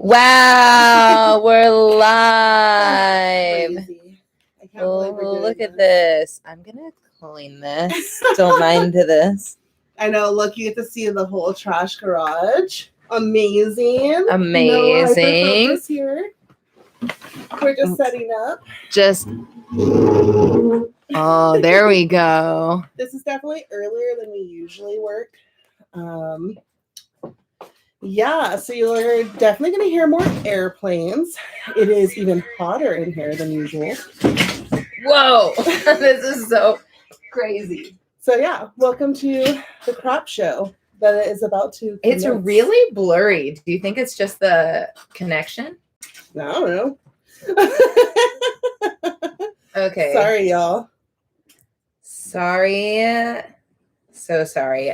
Wow, we're live. Crazy. I can't believe we're doing Look at this. I'm going to clean this. Don't mind this. I know. Look, you get to see the whole trash garage. Amazing. Amazing. No here. We're just setting up. Oh, there we go. This is definitely earlier than we usually work. Yeah, so you're definitely going to hear more airplanes. It is even hotter in here than usual. Whoa, this is so crazy. So yeah, welcome to the crop show that is about to commence. It's really blurry. Do you think it's just the connection? I don't know. Okay. Sorry, y'all. Sorry. So sorry.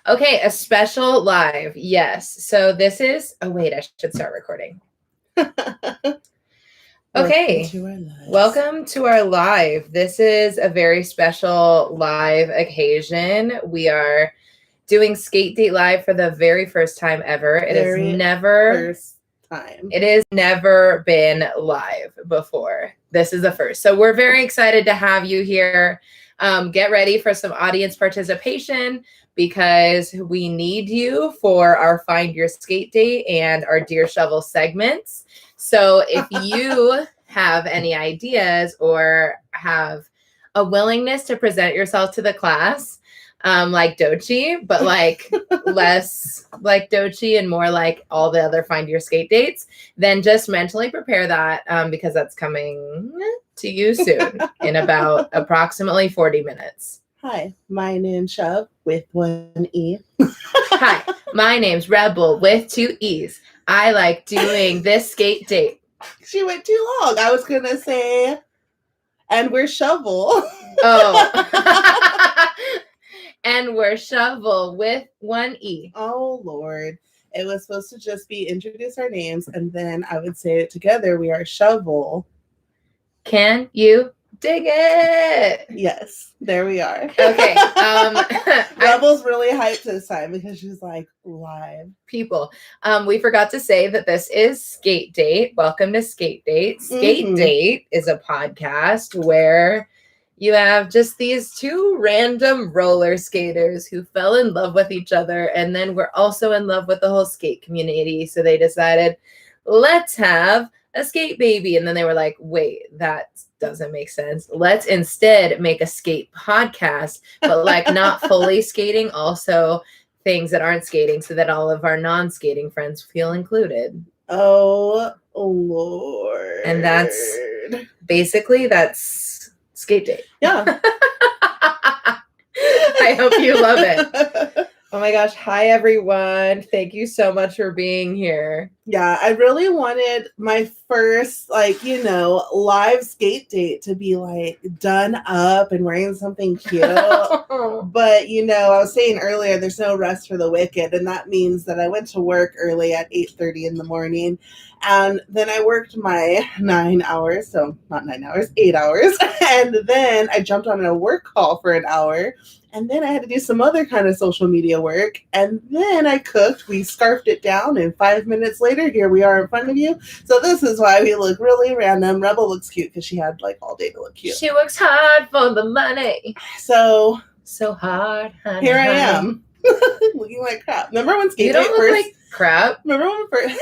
Okay, a special live. Yes. So this is wait, I should start recording. Okay. Welcome to our live. This is a very special live occasion. We are doing Skate Date Live for the very first time ever. It has never been live before. This is the first. So we're very excited to have you here. Get ready for some audience participation because we need you for our Find Your Skate Date and our Dear Shovel segments. So if you have any ideas or have a willingness to present yourself to the class, like Dochi, but like less like Dochi and more like all the other Find Your Skate Dates, then just mentally prepare that because that's coming to you soon in about approximately 40 minutes. Hi, my name's Shove with 1 E. Hi, my name's Rebel with 2 E's. I like doing this skate date. She went too long. I was going to say, and we're Shovel. Oh. And we're Shovel with 1 E. Oh, Lord. It was supposed to just be introduce our names, and then I would say it together. We are Shovel. Can you dig it? Yes, there we are. Okay. Rebel's really hyped this time because she's like live. People. We forgot to say that this is Skate Date. Welcome to Skate Date. Skate Date is a podcast where you have just these two random roller skaters who fell in love with each other, and then were also in love with the whole skate community. So they decided, let's have a skate baby. And then they were like, wait, that doesn't make sense. Let's instead make a skate podcast, but like not fully skating, also things that aren't skating, so that all of our non-skating friends feel included. Oh, Lord. And that's Skate Date. Yeah. I hope you love it. Oh my gosh. Hi, everyone. Thank you so much for being here. Yeah, I really wanted my first, live skate date to be done up and wearing something cute. But, I was saying earlier, there's no rest for the wicked. And that means that I went to work early at 8:30 in the morning. And then I worked my 9 hours. So not 9 hours, 8 hours. And then I jumped on a work call for an hour. And then I had to do some other kind of social media work. And then I cooked. We scarfed it down. And 5 minutes later, here we are in front of you. So this is why we look really random. Rebel looks cute because she had all day to look cute. She works hard for the money. So hard. Honey, here I am. Looking like crap. Remember when Skate Date first? You don't look like crap. Remember when first...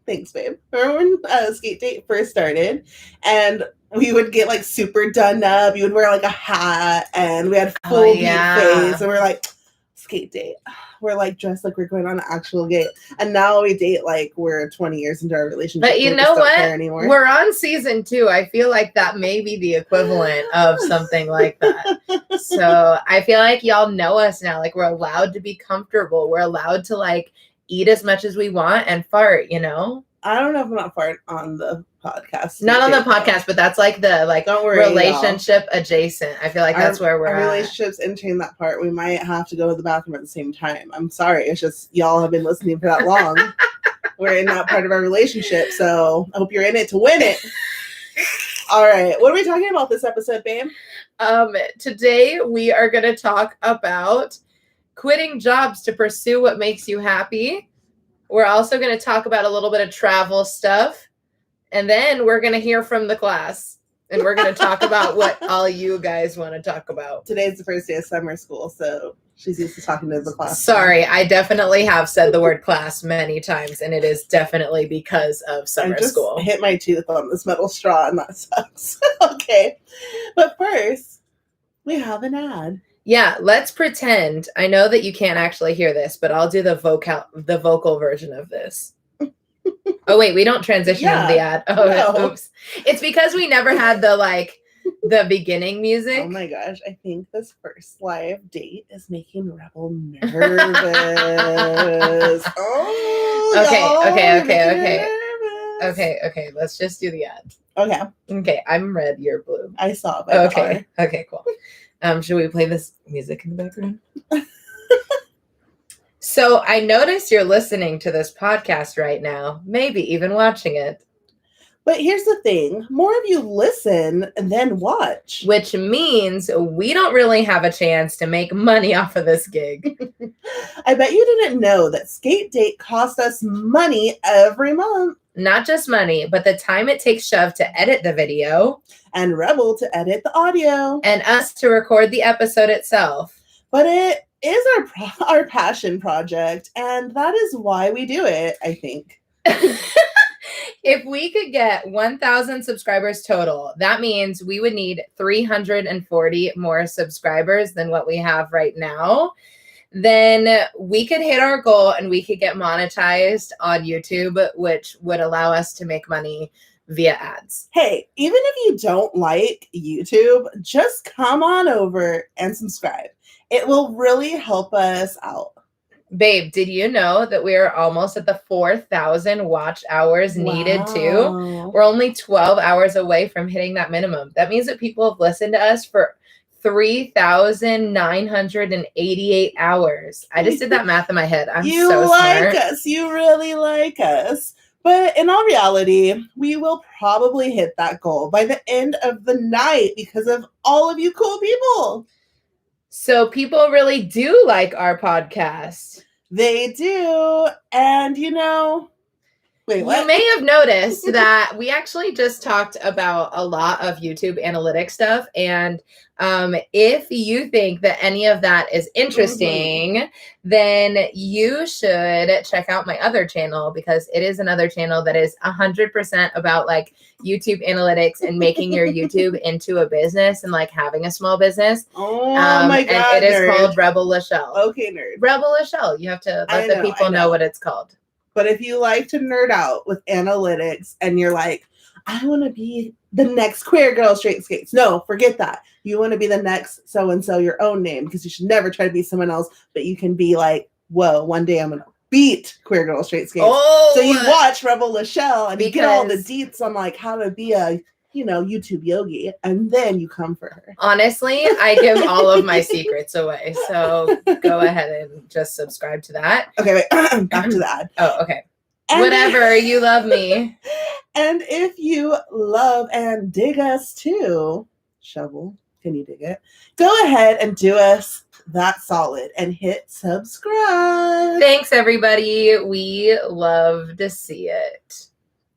Thanks, babe. Remember when Skate Date first started and we would get super done up. You would wear a hat and we had full beat face and we're like, Skate Date. We're dressed like we're going on an actual date. And now we date we're 20 years into our relationship. But you know what? We're on season 2. I feel like that may be the equivalent of something like that. So I feel like y'all know us now. We're allowed to be comfortable. We're allowed to eat as much as we want and fart, I don't know if I'm not fart on the podcast. Not on the podcast, but that's the don't worry, relationship adjacent. I feel like that's where we're at. Relationships entering that part. We might have to go to the bathroom at the same time. I'm sorry. It's just y'all have been listening for that long. We're in that part of our relationship, so I hope you're in it to win it. All right. What are we talking about this episode, babe? Today we are going to talk about quitting jobs to pursue what makes you happy, We're also going to talk about a little bit of travel stuff. And then we're going to hear from the class. And we're going to talk about what all you guys want to talk about. Today's the first day of summer school, so she's used to talking to the class. Sorry, I definitely have said the word class many times, and it is definitely because of summer school. I hit my tooth on this metal straw, and that sucks. Okay. But first, we have an ad. Yeah, let's pretend. I know that you can't actually hear this, but I'll do the vocal version of this. Oh wait, we don't transition into the ad. Oh, no. Oops. It's because we never had the beginning music. Oh my gosh, I think this first live date is making Rebel nervous. Okay. Let's just do the ad. Okay, I'm red, you're blue. I saw it. Okay, cool. Should we play this music in the background? So I notice you're listening to this podcast right now, maybe even watching it. But here's the thing. More of you listen than watch. Which means we don't really have a chance to make money off of this gig. I bet you didn't know that Skate Date costs us money every month. Not just money, but the time it takes Shove to edit the video. And Rebel to edit the audio. And us to record the episode itself. But it is our passion project, and that is why we do it, I think. If we could get 1,000 subscribers total, that means we would need 340 more subscribers than what we have right now. Then we could hit our goal and we could get monetized on YouTube, which would allow us to make money via ads. Hey, even if you don't like YouTube, just come on over and subscribe. It will really help us out. Babe, did you know that we're almost at the 4,000 watch hours needed too? We're only 12 hours away from hitting that minimum. That means that people have listened to us for 3,988 hours. I just did that math in my head. I'm so smart. You like us. You really like us. But in all reality, we will probably hit that goal by the end of the night because of all of you cool people. So people really do like our podcast. They do. And wait, what? You may have noticed that we actually just talked about a lot of YouTube analytics stuff. And if you think that any of that is interesting, then you should check out my other channel, because it is another channel that is 100% about YouTube analytics and making your YouTube into a business and having a small business. Oh my God. And it is called Rebel Lachelle. Okay, nerd. Rebel Lachelle. You have to let the people know what it's called. But if you like to nerd out with analytics and you're like, I want to be the next queer girl straight skates. No, forget that. You want to be the next so-and-so, your own name, because you should never try to be someone else, but you can be like, whoa, one day I'm going to beat queer girl straight skates. So you watch Rebel Lachelle and you get all the deets on how to be a, YouTube yogi, and then you come for her. Honestly, I give all of my secrets away. So go ahead and just subscribe to that. Okay, wait. Back to that. Oh, okay. Whatever, you love me. And if you love and dig us too, Shovel, can you dig it? Go ahead and do us that solid and hit subscribe. Thanks, everybody. We love to see it.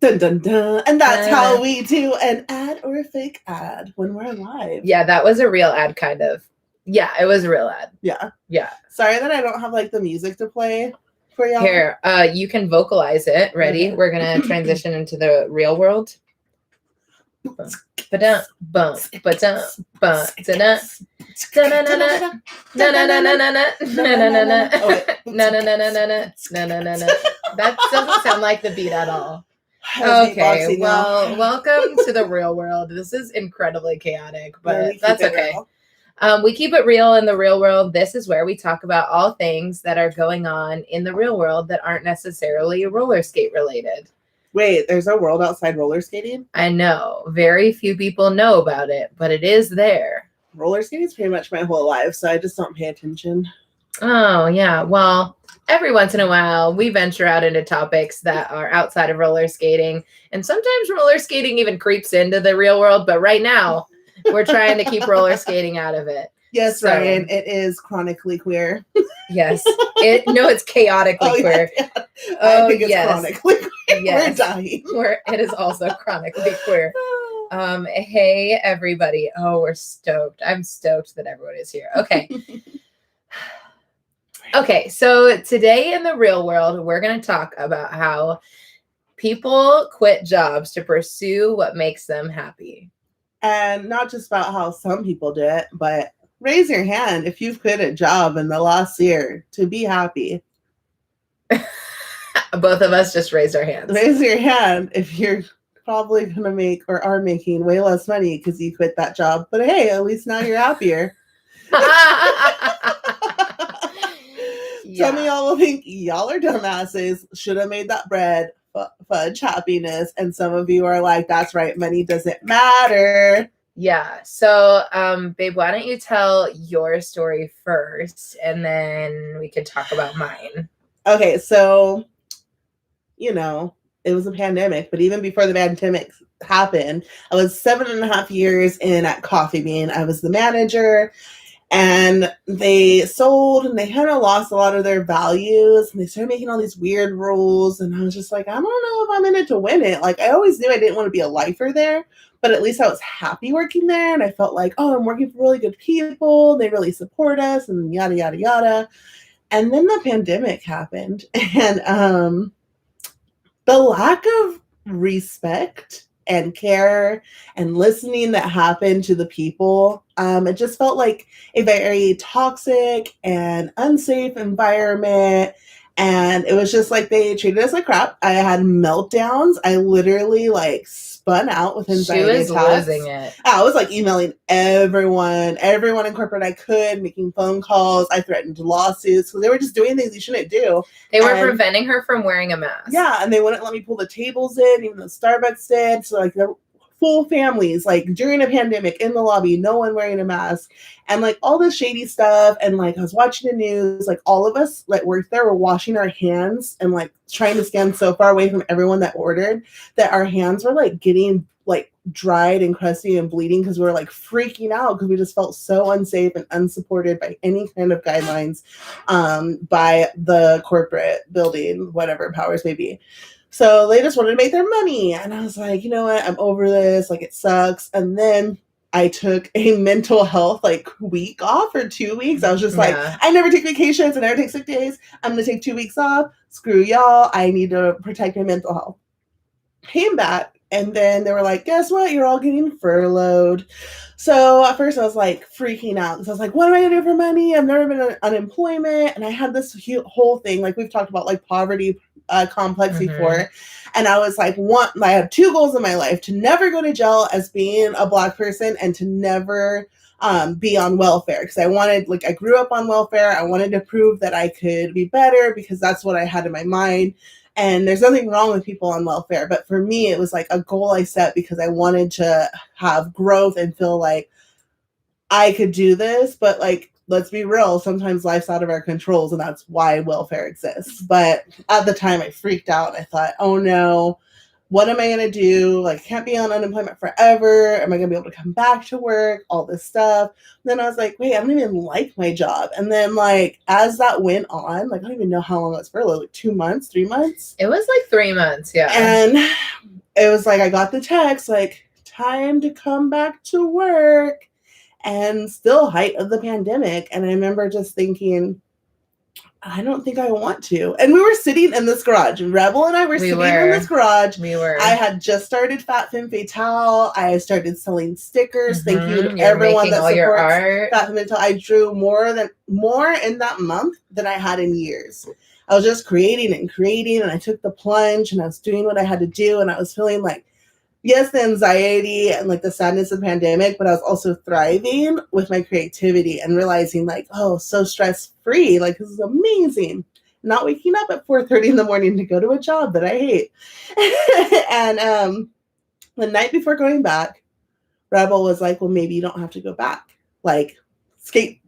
Dun, dun, dun. And that's how we do an ad or a fake ad when we're live. Yeah, that was a real ad, kind of. Yeah, it was a real ad. Yeah. Yeah. Sorry that I don't have the music to play for y'all. Here, you can vocalize it. Ready? Okay. We're going to transition into the real world. Ba-dum, bum, ba-dum, bum, da-dum, da-na-na-na, na-na-na-na-na, na-na-na-na, na-na-na-na-na. That doesn't sound like the beat at all. Okay, well, welcome to the real world. This is incredibly chaotic, but that's okay. We keep it real in the real world. This is where we talk about all things that are going on in the real world that aren't necessarily roller skate related. Wait, there's a world outside roller skating? I know. Very few people know about it, but it is there. Roller skating is pretty much my whole life, so I just don't pay attention. Oh, yeah. Well, every once in a while, we venture out into topics that are outside of roller skating. And sometimes roller skating even creeps into the real world. But right now, we're trying to keep roller skating out of it. Yes, Ryan, it is chronically queer. Yes. It's chaotically queer. Yeah. I think it's chronically queer. Yes. We're dying. It is also chronically queer. Hey, everybody. Oh, we're stoked. I'm stoked that everyone is here. Okay. Okay, so today in the real world, we're going to talk about how people quit jobs to pursue what makes them happy. And not just about how some people do it, but raise your hand if you've quit a job in the last year to be happy. Both of us just raised our hands. Raise your hand if you're probably going to make or are making way less money because you quit that job. But hey, at least now you're happier. Yeah. Some of y'all will think y'all are dumbasses, should have made that bread, fudge happiness. And some of you are like, that's right, money doesn't matter. Yeah. So, babe, why don't you tell your story first and then we can talk about mine. Okay. So, it was a pandemic, but even before the pandemic happened, I was 7.5 years in at Coffee Bean. I was the manager. And they sold and they kind of lost a lot of their values and they started making all these weird rules. And I was just like, I don't know if I'm in it to win it. Like, I always knew I didn't want to be a lifer there, but at least I was happy working there. And I felt like, oh, I'm working for really good people. And they really support us and yada, yada, yada. And then the pandemic happened and the lack of respect and care and listening that happened to the people. It just felt like a very toxic and unsafe environment. And it was just like they treated us like crap. I had meltdowns. I literally spun out with anxiety attacks. She was losing it. I was emailing everyone in corporate I could, making phone calls. I threatened lawsuits because they were just doing things you shouldn't do. They were preventing her from wearing a mask. Yeah, and they wouldn't let me pull the tables in, even though Starbucks did. So the full families, during a pandemic in the lobby, no one wearing a mask, and all this shady stuff. And I was watching the news, all of us worked there were washing our hands and trying to stand so far away from everyone that ordered that our hands were getting dried and crusty and bleeding because we were freaking out because we just felt so unsafe and unsupported by any kind of guidelines by the corporate building, whatever powers may be. So they just wanted to make their money. And I was like, you know what? I'm over this. It sucks. And then I took a mental health week off or 2 weeks. I was just I never take vacations. I never take sick days. I'm going to take 2 weeks off. Screw y'all. I need to protect my mental health. Came back. And then they were like, guess what? You're all getting furloughed. So at first I was freaking out. Because I was what am I going to do for money? I've never been on unemployment. And I had this whole thing, we've talked about poverty complex before. And I was I had 2 goals in my life: to never go to jail as being a Black person and to never be on welfare. Because I wanted, I grew up on welfare. I wanted to prove that I could be better because that's what I had in my mind. And there's nothing wrong with people on welfare. But for me, it was a goal I set because I wanted to have growth and feel like I could do this. But let's be real, sometimes life's out of our controls, and that's why welfare exists. But at the time I freaked out. I thought, oh no, what am I going to do? Can't be on unemployment forever. Am I going to be able to come back to work? All this stuff. And then I was wait, I don't even like my job. And then as that went on, I don't even know how long it was for, 2 months, 3 months. It was 3 months. Yeah. And it was I got the text, time to come back to work. And still height of the pandemic. And I remember just thinking, I don't think I want to. And we were sitting in this garage. Rebel and I were sitting in this garage. We were. I had just started Fat Femme Fatale. I started selling stickers. Thank you to everyone that supports Fat Femme Fatale. I drew more in that month than I had in years. I was just creating and I took the plunge and I was doing what I had to do. And I was feeling yes, the anxiety and the sadness of the pandemic, but I was also thriving with my creativity and realizing oh, so stress-free. This is amazing. Not waking up at 4:30 in the morning to go to a job that I hate. And the night before going back, Rebel was well, maybe you don't have to go back. Skate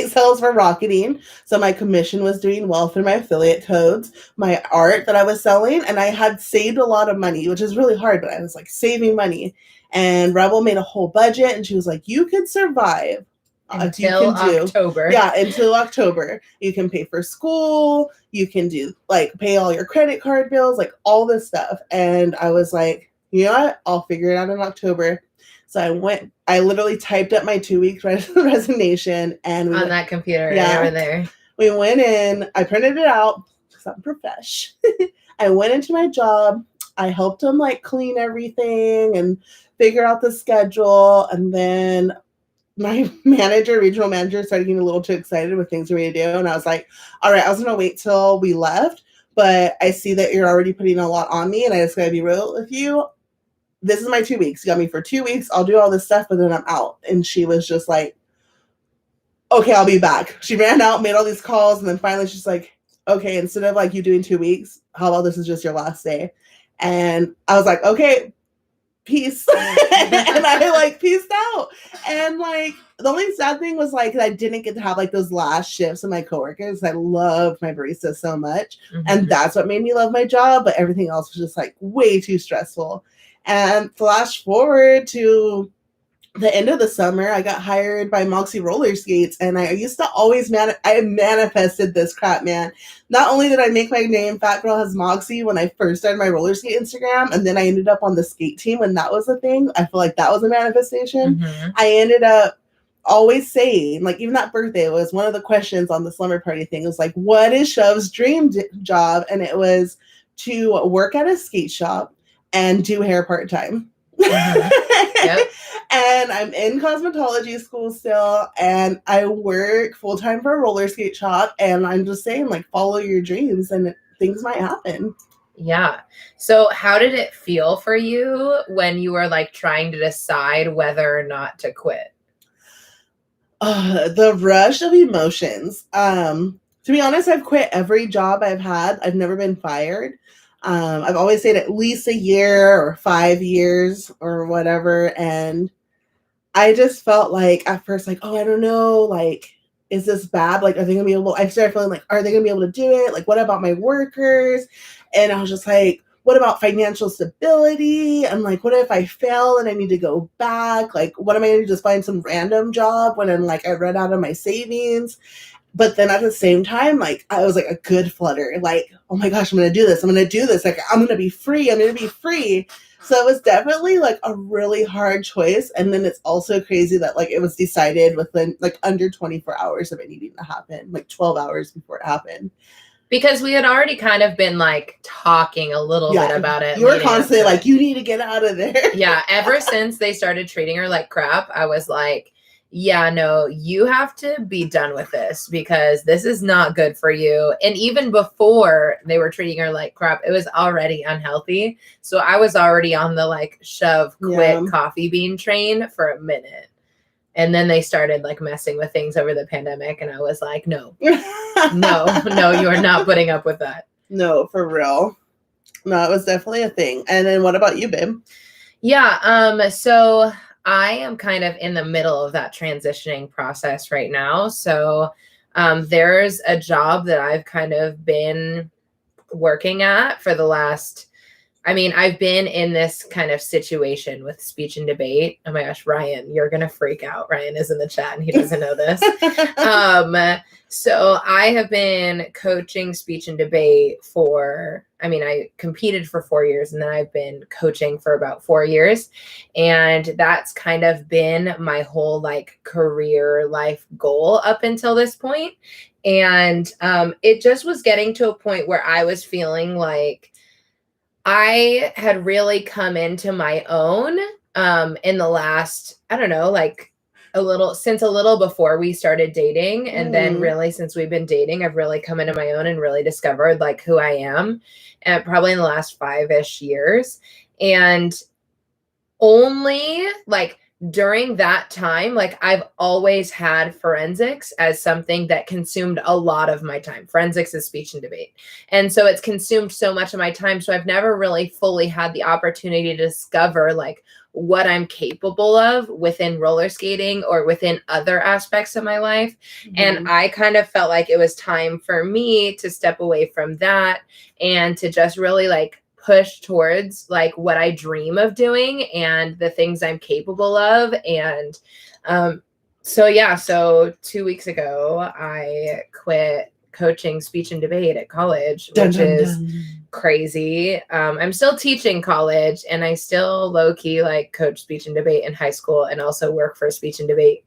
sales were rocketing. So my commission was doing well through my affiliate codes, my art that I was selling, and I had saved a lot of money, which is really hard, but I was saving money. And Rebel made a whole budget and she was you could survive Until October. Yeah, until October. You can pay for school. You can do like pay all your credit card bills, like all this stuff. And I was like, you know what? I'll figure it out in October. So I literally typed up my 2 weeks resignation and on that computer over there. We went in, I printed it out because I'm profesh. I went into my job. I helped them like clean everything and figure out the schedule. And then my regional manager, started getting a little too excited with things for me to do. And I was like, all right, I was going to wait till we left, but I see that you're already putting a lot on me and I just got to be real with you. This is my 2 weeks. You got me for 2 weeks. I'll do all this stuff, but then I'm out. And she was just like, okay, I'll be back. She ran out, made all these calls. And then finally she's like, okay, instead of like you doing 2 weeks, how about this is just your last day? And I was like, okay, peace. And I like peaced out. And like the only sad thing was like I didn't get to have like those last shifts with my coworkers. I loved my barista so much. And that's what made me love my job. But everything else was just like way too stressful. And flash forward to the end of the summer, I got hired by Moxie Roller Skates, and I used to always I manifested this crap, man. Not only did I make my name Fat Girl Has Moxie when I first started my roller skate Instagram, and then I ended up on the skate team when that was a thing. I feel like that was a manifestation. I ended up always saying, like, even that birthday was one of the questions on the slumber party thing. It was like, what is Shov's dream job? And it was to work at a skate shop and do hair part-time. Yep. And I'm in cosmetology school still, and I work full-time for a roller skate shop, and I'm just saying, like, follow your dreams and things might happen. Yeah. So how did it feel for you when you were like trying to decide whether or not to quit? The rush of emotions. To be honest, I've quit every job I've had. I've never been fired. I've always stayed at least a year or 5 years or whatever. And I just felt like at first, like, oh, I don't know, like, is this bad? Like, are they going to be able, I started feeling like, are they going to be able to do it? Like, what about my workers? And I was just like, what about financial stability? I'm like, what if I fail and I need to go back? Like, what am I going to just find some random job when I'm like, I run out of my savings? But then at the same time, like, I was like a good flutter, like, oh my gosh, I'm going to do this. I'm going to do this. Like, I'm going to be free. I'm going to be free. So it was definitely like a really hard choice. And then it's also crazy that like it was decided within like under 24 hours of it needing to happen, like 12 hours before it happened. Because we had already kind of been like talking a little bit about it. You were constantly like, you need to get out of there. Yeah. Ever since they started treating her like crap, I was like, yeah, no, you have to be done with this because this is not good for you. And even before they were treating her like crap, it was already unhealthy. So I was already on the like shove, quit coffee bean train for a minute. And then they started like messing with things over the pandemic. And I was like, no, you are not putting up with that. No, for real. No, it was definitely a thing. And then what about you, babe? Yeah. So I am kind of in the middle of that transitioning process right now. So there's a job that I've kind of been working at for the last, I've been in this kind of situation with speech and debate. Oh my gosh, Ryan, you're going to freak out. Ryan is in the chat and he doesn't know this. So I have been coaching speech and debate I competed for 4 years and then I've been coaching for about 4 years. And that's kind of been my whole like career life goal up until this point. And it just was getting to a point where I was feeling like I had really come into my own in the last, I don't know, like a little before we started dating. And then really since we've been dating, I've really come into my own and really discovered like who I am, and probably in the last 5-ish years. And only like during that time, like I've always had forensics as something that consumed a lot of my time. Forensics is speech and debate. And so it's consumed so much of my time. So I've never really fully had the opportunity to discover like what I'm capable of within roller skating or within other aspects of my life. And I kind of felt like it was time for me to step away from that and to just really like push towards like what I dream of doing and the things I'm capable of. And So 2 weeks ago, I quit coaching speech and debate at college, which is crazy. I'm still teaching college, and I still low key like coach speech and debate in high school, and also work for a speech and debate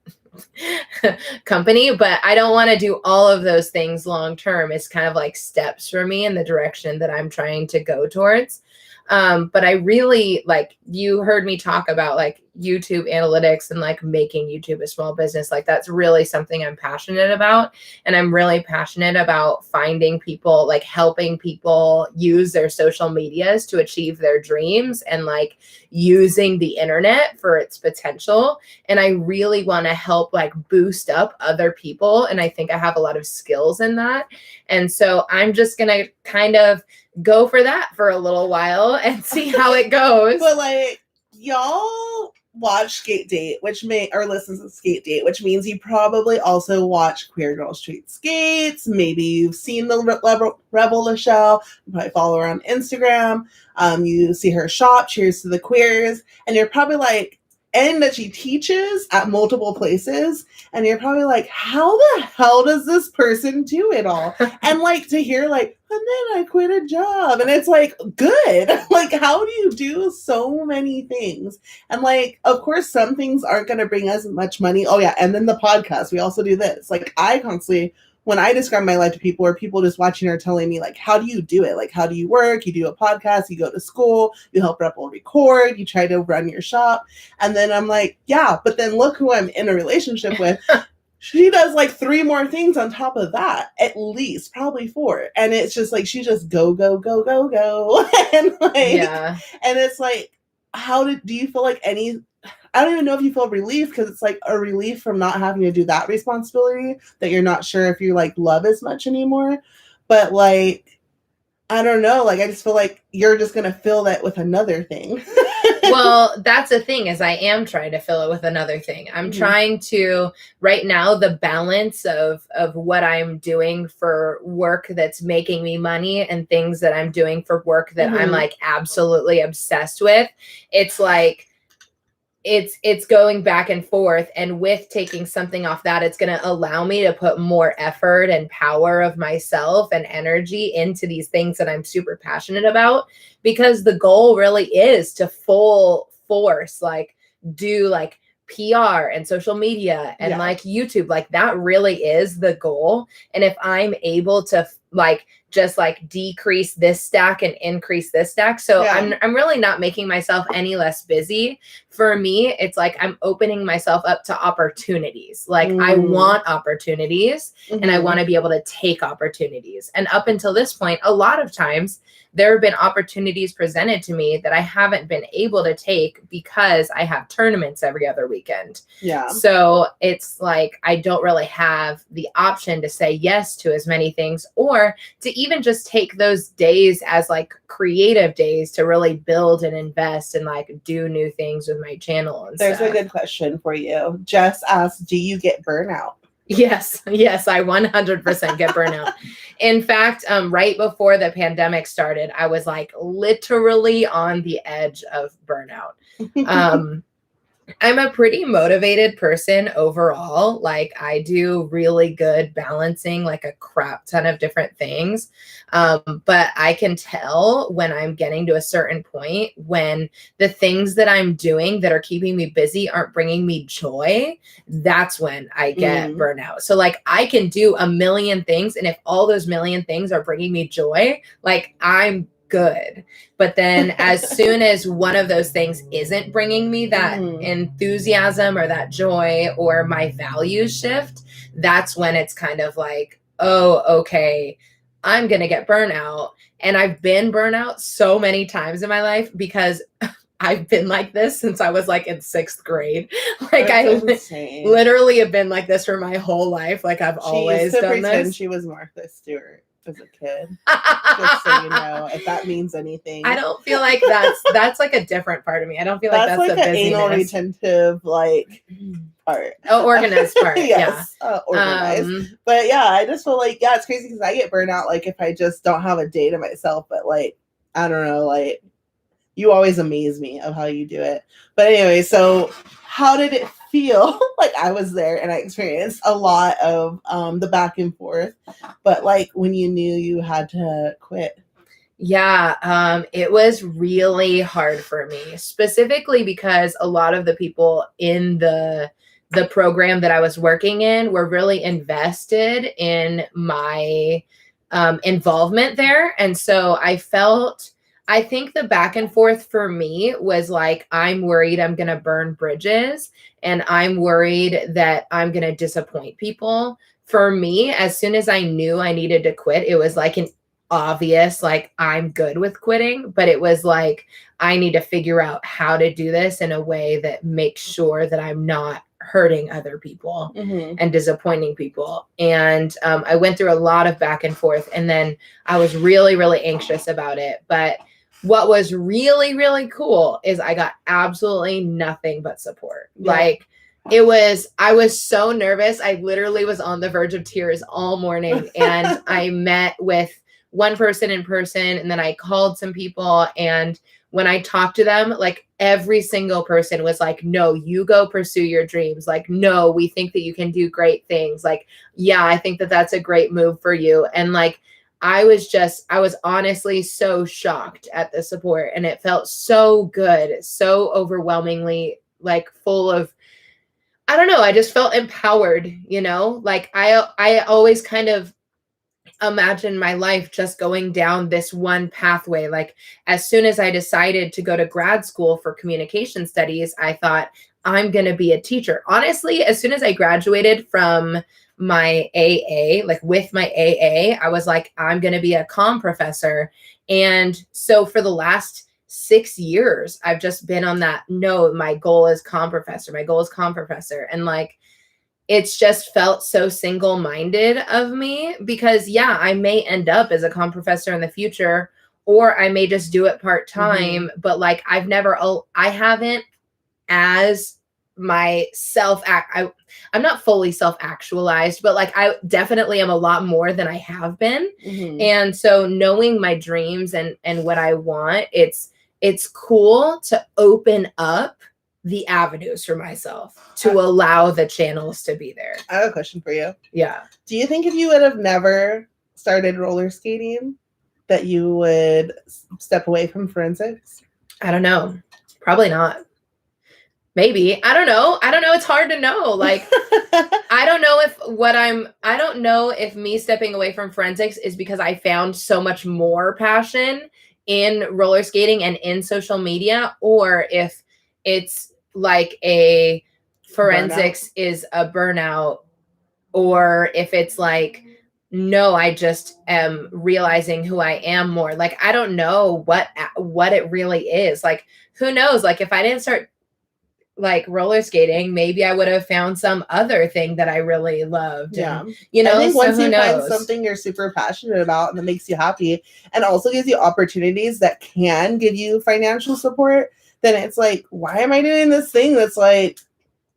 company. But I don't want to do all of those things long term. It's kind of like steps for me in the direction that I'm trying to go towards. But I really, like, you heard me talk about like YouTube analytics and like making YouTube a small business. Like, that's really something I'm passionate about. And I'm really passionate about finding people, like helping people use their social medias to achieve their dreams and like using the internet for its potential. And I really want to help like boost up other people. And I think I have a lot of skills in that. And so I'm just going to kind of go for that for a little while and see how it goes. But like, y'all watch Skate Date, or listen to Skate Date, which means you probably also watch Queer Girls Street Skates. Maybe you've seen the Rebel Lachelle. You probably follow her on Instagram. You see her shop, Cheers to the Queers, and you're probably like, and that she teaches at multiple places, and you're probably like, how the hell does this person do it all? And like, to hear like, and then I quit a job, and it's like, good. Like, how do you do so many things? And like, of course, some things aren't going to bring us much money. Oh yeah, and then the podcast, we also do this. Like, I constantly, when I describe my life to people, or people just watching or telling me, like, how do you do it? Like, how do you work? You do a podcast, you go to school, you help Rebel record, you try to run your shop. And then I'm like, yeah, but then look who I'm in a relationship with. She does like 3 more things on top of that, at least, probably 4. And it's just like, she just go. And like, yeah. And it's like, do you feel like I don't even know if you feel relief, because it's like a relief from not having to do that responsibility, that you're not sure if you like love as much anymore. But like, I don't know, like, I just feel like you're just going to fill that with another thing. Well, that's the thing, is I am trying to fill it with another thing. I'm trying to, right now, the balance of what I'm doing for work that's making me money and things that I'm doing for work that I'm like absolutely obsessed with. It's like, it's going back and forth, and with taking something off that, it's going to allow me to put more effort and power of myself and energy into these things that I'm super passionate about, because the goal really is to full force, like, do like PR and social media and like YouTube. Like, that really is the goal. And if I'm able to like just like decrease this stack and increase this stack, so I'm really not making myself any less busy. For me, it's like I'm opening myself up to opportunities. Like, I want opportunities, and I want to be able to take opportunities. And up until this point, a lot of times there have been opportunities presented to me that I haven't been able to take because I have tournaments every other weekend. Yeah. So it's like, I don't really have the option to say yes to as many things, or to even just take those days as like creative days to really build and invest and like do new things with my channel and There's stuff. A good question for you. Jess asked, do you get burnout? Yes, I 100% get burnout. In fact, right before the pandemic started, I was like literally on the edge of burnout. I'm a pretty motivated person overall. Like, I do really good balancing like a crap ton of different things. But I can tell when I'm getting to a certain point, when the things that I'm doing that are keeping me busy aren't bringing me joy. That's when I get burnout. So like, I can do a million things, and if all those million things are bringing me joy, like, I'm good. But then as soon as one of those things isn't bringing me that enthusiasm or that joy, or my values shift, that's when it's kind of like, oh, okay, I'm going to get burnout. And I've been burnout so many times in my life, because I've been like this since I was like in 6th grade. Like, literally have been like this for my whole life. Like, I've always done this. She was Martha Stewart as a kid. Just so you know, if that means anything. I don't feel like that's like a different part of me. I don't feel like that's like the an anal retentive like part. Oh, organized part. Yes, organized. But yeah, I just feel like, it's crazy because I get burnout like if I just don't have a day to myself. But like, I don't know, like, You always amaze me of how you do it. But anyway, so how did it feel? Like I was there and I experienced a lot of the back and forth, but like when you knew you had to quit. Yeah, it was really hard for me, specifically because a lot of the people in the program that I was working in were really invested in my involvement there. And so I think the back and forth for me was like, I'm worried I'm going to burn bridges and I'm worried that I'm going to disappoint people. For me, as soon as I knew I needed to quit, it was like an obvious, like, I'm good with quitting, but it was like, I need to figure out how to do this in a way that makes sure that I'm not hurting other people and disappointing people. And I went through a lot of back and forth, and then I was really, really anxious about it. But what was really, really cool is I got absolutely nothing but support. Yeah. Like, I was so nervous. I literally was on the verge of tears all morning. And I met with one person in person, and then I called some people. And when I talked to them, like every single person was like, no, you go pursue your dreams. Like, no, we think that you can do great things. Like, yeah, I think that that's a great move for you. And like, I was honestly so shocked at the support, and it felt so good, so overwhelmingly like full of, I don't know, I just felt empowered, like I always kind of imagine my life just going down this one pathway. Like as soon as I decided to go to grad school for communication studies, I thought I'm going to be a teacher. Honestly, as soon as I graduated from my AA, like with my AA, I was like, I'm going to be a comm professor. And so for the last 6 years, I've just been on that. No, my goal is comm professor. My goal is comm professor. And like, it's just felt so single-minded of me because, yeah, I may end up as a comm professor in the future, or I may just do it part-time. But like, I haven't as myself, I'm not fully self-actualized, but like, I definitely am a lot more than I have been. And so knowing my dreams and what I want, it's cool to open up the avenues for myself to allow the channels to be there. I have a question for you. Yeah. Do you think if you would have never started roller skating that you would step away from forensics? I don't know. Probably not. Maybe. I don't know. It's hard to know. Like, I don't know if me stepping away from forensics is because I found so much more passion in roller skating and in social media, or if it's like a forensics is a burnout, or if it's like, no, I just am realizing who I am more. Like, I don't know what it really is. Like, who knows? Like, if I didn't start like roller skating, maybe I would have found some other thing that I really loved. Yeah. And, I think once you find something you're super passionate about and that makes you happy and also gives you opportunities that can give you financial support, then it's like, why am I doing this thing that's like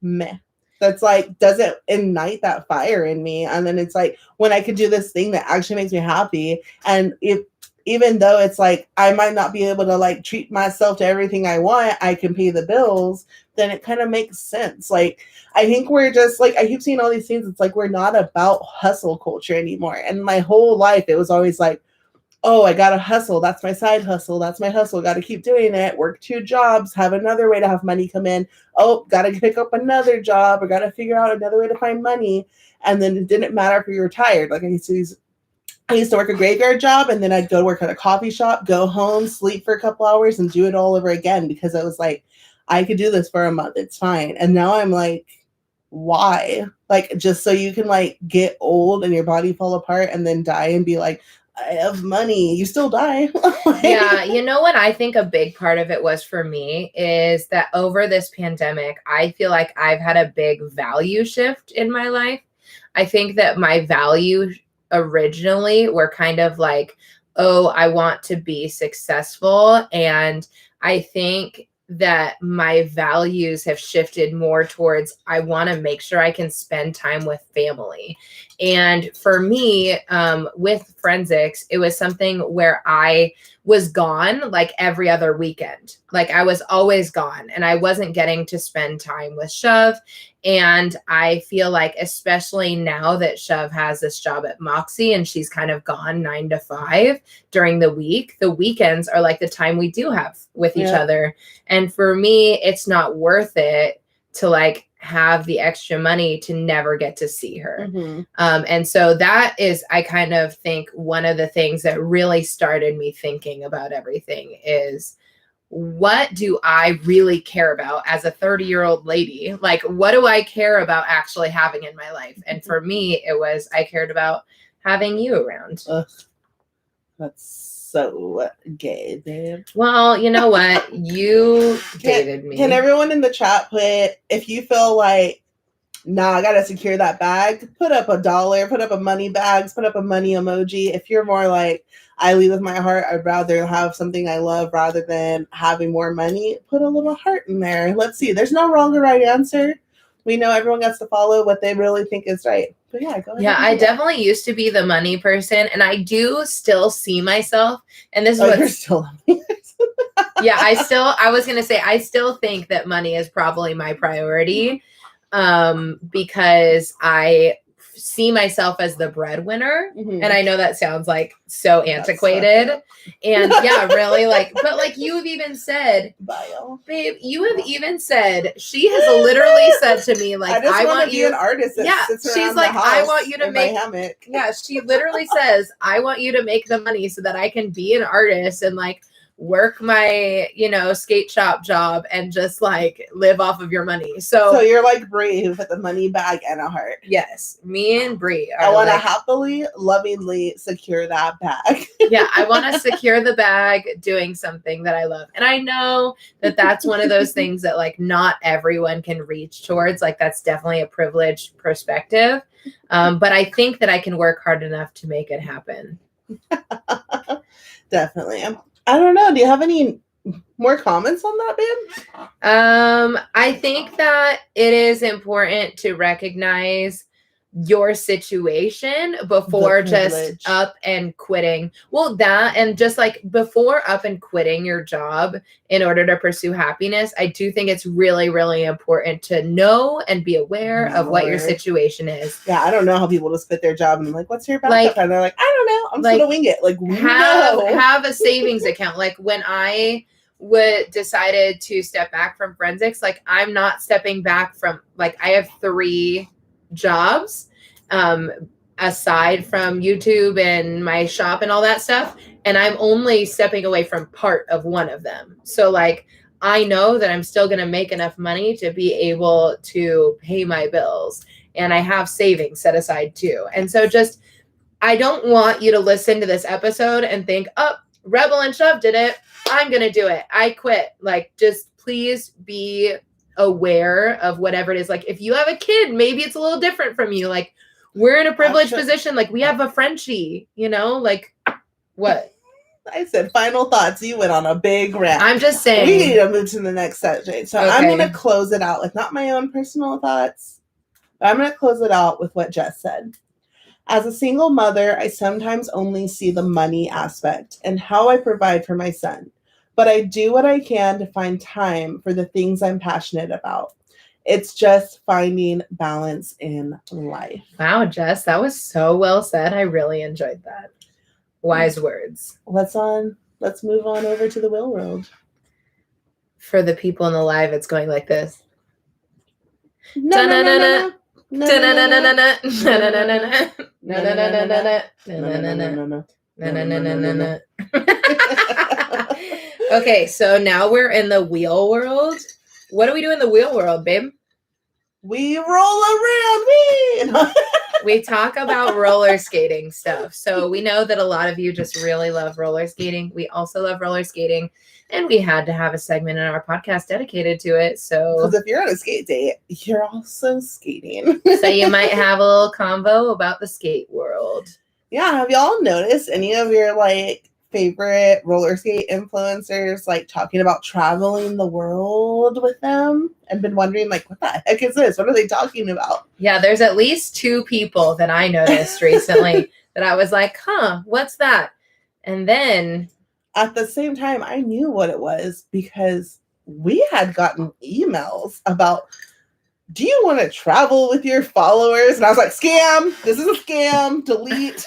meh? That's like doesn't ignite that fire in me. And then it's like when I could do this thing that actually makes me happy, and even though it's like I might not be able to like treat myself to everything I want, I can pay the bills, then it kind of makes sense. Like, I think we're just like, I keep seeing all these things. It's like, we're not about hustle culture anymore. And my whole life, it was always like, oh, I got to hustle. That's my side hustle. That's my hustle. Got to keep doing it. Work 2 jobs, have another way to have money come in. Oh, got to pick up another job, or got to figure out another way to find money. And then it didn't matter if you were tired. Like I used to work a graveyard job, and then I'd go work at a coffee shop, go home, sleep for a couple hours, and do it all over again, because I was like, I could do this for a month. It's fine. And now I'm like, why? Like, just so you can like get old and your body fall apart and then die and be like, I have money. You still die. Yeah. You know what I think a big part of it was for me is that over this pandemic, I feel like I've had a big value shift in my life. I think that my value originally were kind of like, oh, I want to be successful. And I think that my values have shifted more towards I want to make sure I can spend time with family. And for me, with forensics, it was something where I was gone like every other weekend. Like I was always gone and I wasn't getting to spend time with Shove. And I feel like, especially now that Shove has this job at Moxie and she's kind of gone 9 to 5 during the week, the weekends are like the time we do have with each other. And for me, it's not worth it to like have the extra money to never get to see her. And so that is, I kind of think, one of the things that really started me thinking about everything is, what do I really care about as a 30-year-old lady? Like, what do I care about actually having in my life? And for me, it was, I cared about having you around. Ugh, that's so gay, babe. Well, you know what? You dated me. Can everyone in the chat put, if you feel like, nah, I gotta secure that bag, put up $1, put up a money bags, put up a money emoji. If you're more like, I lead with my heart, I'd rather have something I love rather than having more money, put a little heart in there. Let's see. There's no wrong or right answer. We know everyone gets to follow what they really think is right. But yeah, go ahead. Yeah, I definitely used to be the money person, and I do still see myself. And this is what you're still. Yeah, I was gonna say I still think that money is probably my priority, because I see myself as the breadwinner, and I know that sounds like so antiquated, and yeah, really, like, but like you've even said, babe, you have even said, she has literally said to me, like, I want you an artist. Yeah, she's like, I want you to make. Yeah, she literally says, I want you to make the money so that I can be an artist and like work my, skate shop job and just like live off of your money. So you're like Brie with a money bag and a heart. Yes, me and Brie. I want to happily, lovingly secure that bag. Yeah, I want to secure the bag doing something that I love. And I know that that's one of those things that like not everyone can reach towards. Like that's definitely a privileged perspective. But I think that I can work hard enough to make it happen. Definitely. I don't know. Do you have any more comments on that, babe? I think that it is important to recognize your situation before just up and quitting. Well, that, and just like before up and quitting your job in order to pursue happiness, I do think it's really, really important to know and be aware of what your situation is. Yeah, I don't know how people just quit their job and I'm like, what's your backup? And they're like, I don't know. I'm just gonna wing it. Like, have a savings account. Like when I decided to step back from forensics, like I'm not stepping back from, like, I have 3 jobs aside from YouTube and my shop and all that stuff, and I'm only stepping away from part of one of them. So like I know that I'm still going to make enough money to be able to pay my bills, and I have savings set aside too. And so just, I don't want you to listen to this episode and think, oh, Rebel and Shove did it, I'm going to do it, I quit. Like, just please be aware of whatever it is. Like if you have a kid, maybe it's a little different from you. Like we're in a privileged position. Like we have a Frenchie, like what? I said final thoughts. You went on a big rant. I'm just saying. We need to move to the next subject. So I'm going to close it out with not my own personal thoughts, but I'm going to close it out with what Jess said. As a single mother, I sometimes only see the money aspect and how I provide for my son. But I do what I can to find time for the things I'm passionate about. It's just finding balance in life. Wow, Jess, that was so well said. I really enjoyed that. Wise words. Let's move on over to the Will World. For the people in the live, it's going like this. Okay, so now we're in the wheel world. What do we do in the wheel world, babe? We roll around. We talk about roller skating stuff. So we know that a lot of you just really love roller skating. We also love roller skating. And we had to have a segment in our podcast dedicated to it. So because if you're on a skate date, you're also skating. So you might have a little convo about the skate world. Yeah. Have y'all noticed any of your like favorite roller skate influencers like talking about traveling the world with them, and been wondering like, what the heck is this? What are they talking about? Yeah, there's at least 2 people that I noticed recently that I was like, huh, what's that? And then at the same time, I knew what it was because we had gotten emails about, do you want to travel with your followers? And I was like, scam. This is a scam. Delete.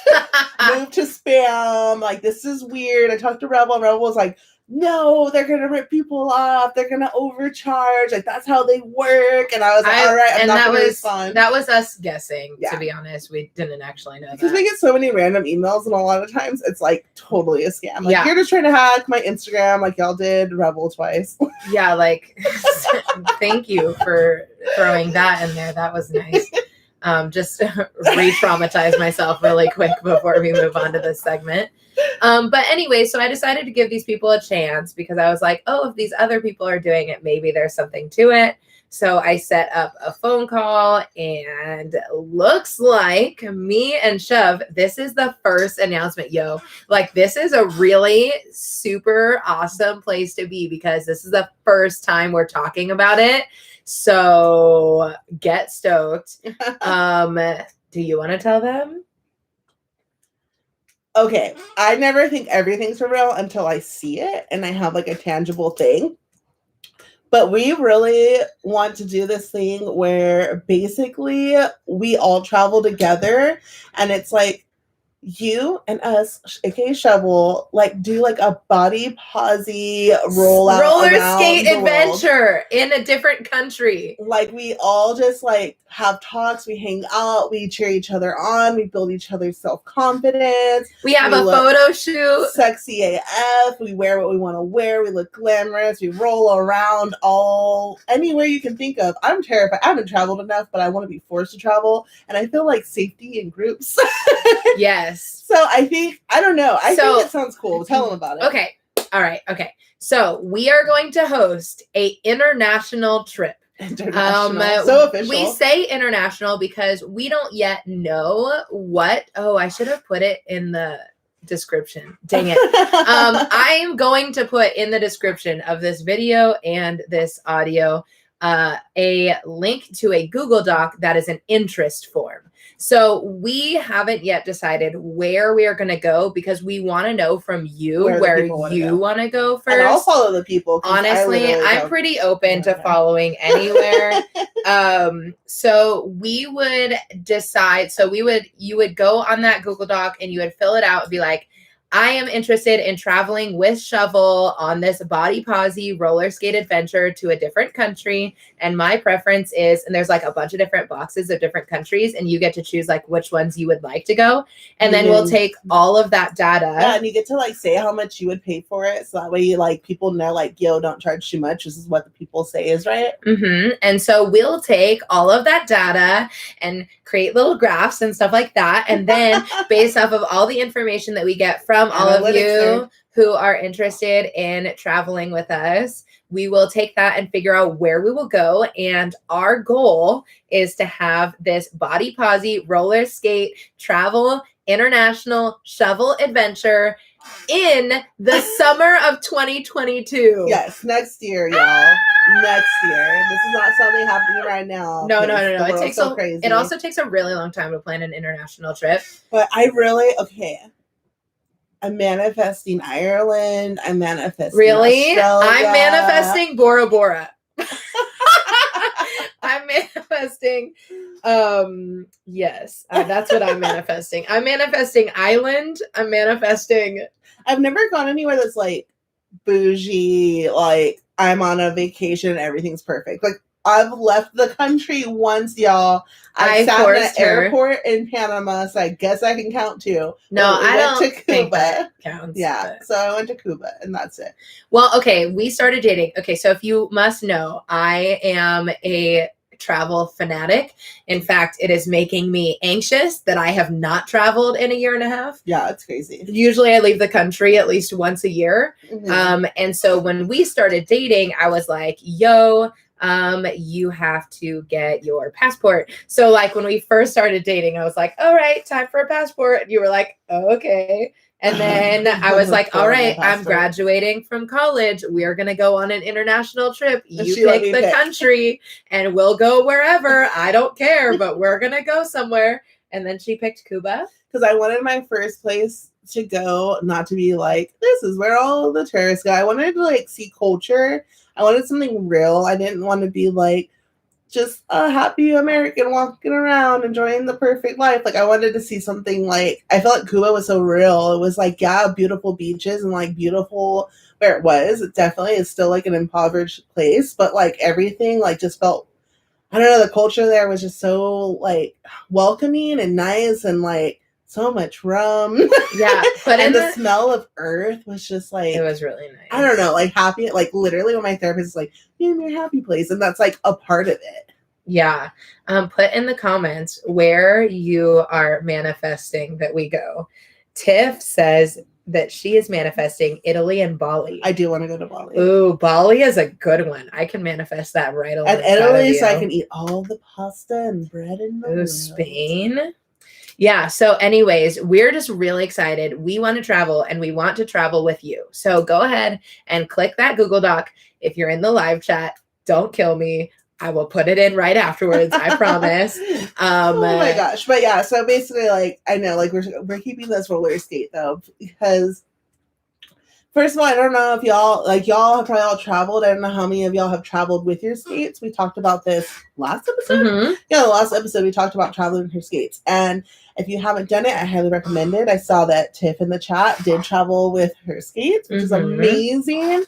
Move to spam. Like, this is weird. I talked to Rebel, and Rebel was like, no, they're going to rip people off. They're going to overcharge. Like, that's how they work. And I was like, all right, I'm not going to respond. That was us guessing, to be honest. We didn't actually know that. Because we get so many random emails, and a lot of times it's like totally a scam. Like, you're just trying to hack my Instagram like y'all did Rebel twice. Yeah, like, thank you for throwing that in there. That was nice. Just re-traumatize myself really quick before we move on to this segment. But anyway, so I decided to give these people a chance because I was like, oh, if these other people are doing it, maybe there's something to it. So I set up a phone call, and looks like me and Shove, this is the first announcement, yo. Like, this is a really super awesome place to be because this is the first time we're talking about it. So get stoked. Do you want to tell them? Okay, I never think everything's for real until I see it and I have like a tangible thing. But we really want to do this thing where basically we all travel together, and it's like you and us, aka Shovel, like do like a body posy roller skate adventure in a different country. Like, we all just like have talks, we hang out, we cheer each other on, we build each other's self-confidence. We have a photo shoot. Sexy AF. We wear what we want to wear. We look glamorous. We roll around anywhere you can think of. I'm terrified. I haven't traveled enough, but I want to be forced to travel. And I feel like safety in groups. Yes. So I think it sounds cool. Tell them about it. Okay. All right. Okay. So we are going to host a international trip. International. So official. We say international because we don't yet know what. Oh, I should have put it in the description. Dang it. I am going to put in the description of this video and this audio a link to a Google Doc that is an interest form. So we haven't yet decided where we are going to go because we want to know from you where you want to go first. And I'll follow the people. Honestly, I'm pretty open to following anywhere. So we would decide. So you would go on that Google Doc and you would fill it out and be like, I am interested in traveling with Shovel on this body posy roller skate adventure to a different country. And my preference is, and there's like a bunch of different boxes of different countries, and you get to choose like which ones you would like to go. And then we'll take all of that data. Yeah, and you get to like say how much you would pay for it. So that way you like people know like, yo, don't charge too much. This is what the people say is right. Mm-hmm. And so we'll take all of that data and create little graphs and stuff like that. And then based off of all the information that we get from all of you who are interested in traveling with us, we will take that and figure out where we will go. And our goal is to have this body posy roller skate travel international shovel adventure in the summer of 2022. Yes, next year, y'all. Next year. This is not something happening right now. No. It takes so crazy. It also takes a really long time to plan an international trip. But I'm manifesting Ireland. I'm manifesting Australia. I'm manifesting Bora Bora. I'm manifesting. Yes, that's what I'm manifesting. I'm manifesting Island. I'm manifesting. I've never gone anywhere that's like bougie. Like I'm on a vacation and everything's perfect. Like I've left the country once, y'all. I sat in an airport in Panama, so I guess I can count too. No, I don't think that counts. Yeah, so I went to Cuba, and that's it. Well, okay, we started dating. Okay, so if you must know, I am a travel fanatic. In fact, it is making me anxious that I have not traveled in a year and a half. Yeah, it's crazy. Usually I leave the country at least once a year. Mm-hmm. And so when we started dating, I was like, yo, you have to get your passport. So like when we first started dating, I was like, all right, time for a passport. And you were like, oh, okay. And then I was like, all right, I'm graduating from college. We're going to go on an international trip. You pick the country and we'll go wherever. I don't care, but we're going to go somewhere. And then she picked Cuba. Because I wanted my first place to go, not to be like, this is where all the tourists go. I wanted to like see culture. I wanted something real. I didn't want to be like just a happy American walking around enjoying the perfect life. Like I wanted to see something like, I felt like Cuba was so real. It was like, yeah, beautiful beaches and like beautiful where it was. It definitely is still like an impoverished place, but like everything like just felt, I don't know, the culture there was just so like welcoming and nice and like so much rum. Yeah. But and the smell of earth was just like, it was really nice. I don't know, like happy, like literally when my therapist is like, you're in your happy place. And that's like a part of it. Yeah. Put in the comments where you are manifesting that we go. Tiff says that she is manifesting Italy and Bali. I do want to go to Bali. Ooh, Bali is a good one. I can manifest that right away. And Italy, so I can eat all the pasta and bread in the world. Spain. Yeah. So anyways, we're just really excited. We want to travel and we want to travel with you. So go ahead and click that Google Doc. If you're in the live chat, don't kill me. I will put it in right afterwards. I promise. Oh my gosh. But yeah, so basically like, I know like we're keeping this roller skate though, because first of all, I don't know if y'all have probably all traveled. I don't know how many of y'all have traveled with your skates. We talked about this last episode. Mm-hmm. Yeah, the last episode we talked about traveling with your skates. And if you haven't done it, I highly recommend it. I saw that Tiff in the chat did travel with her skates, which is amazing.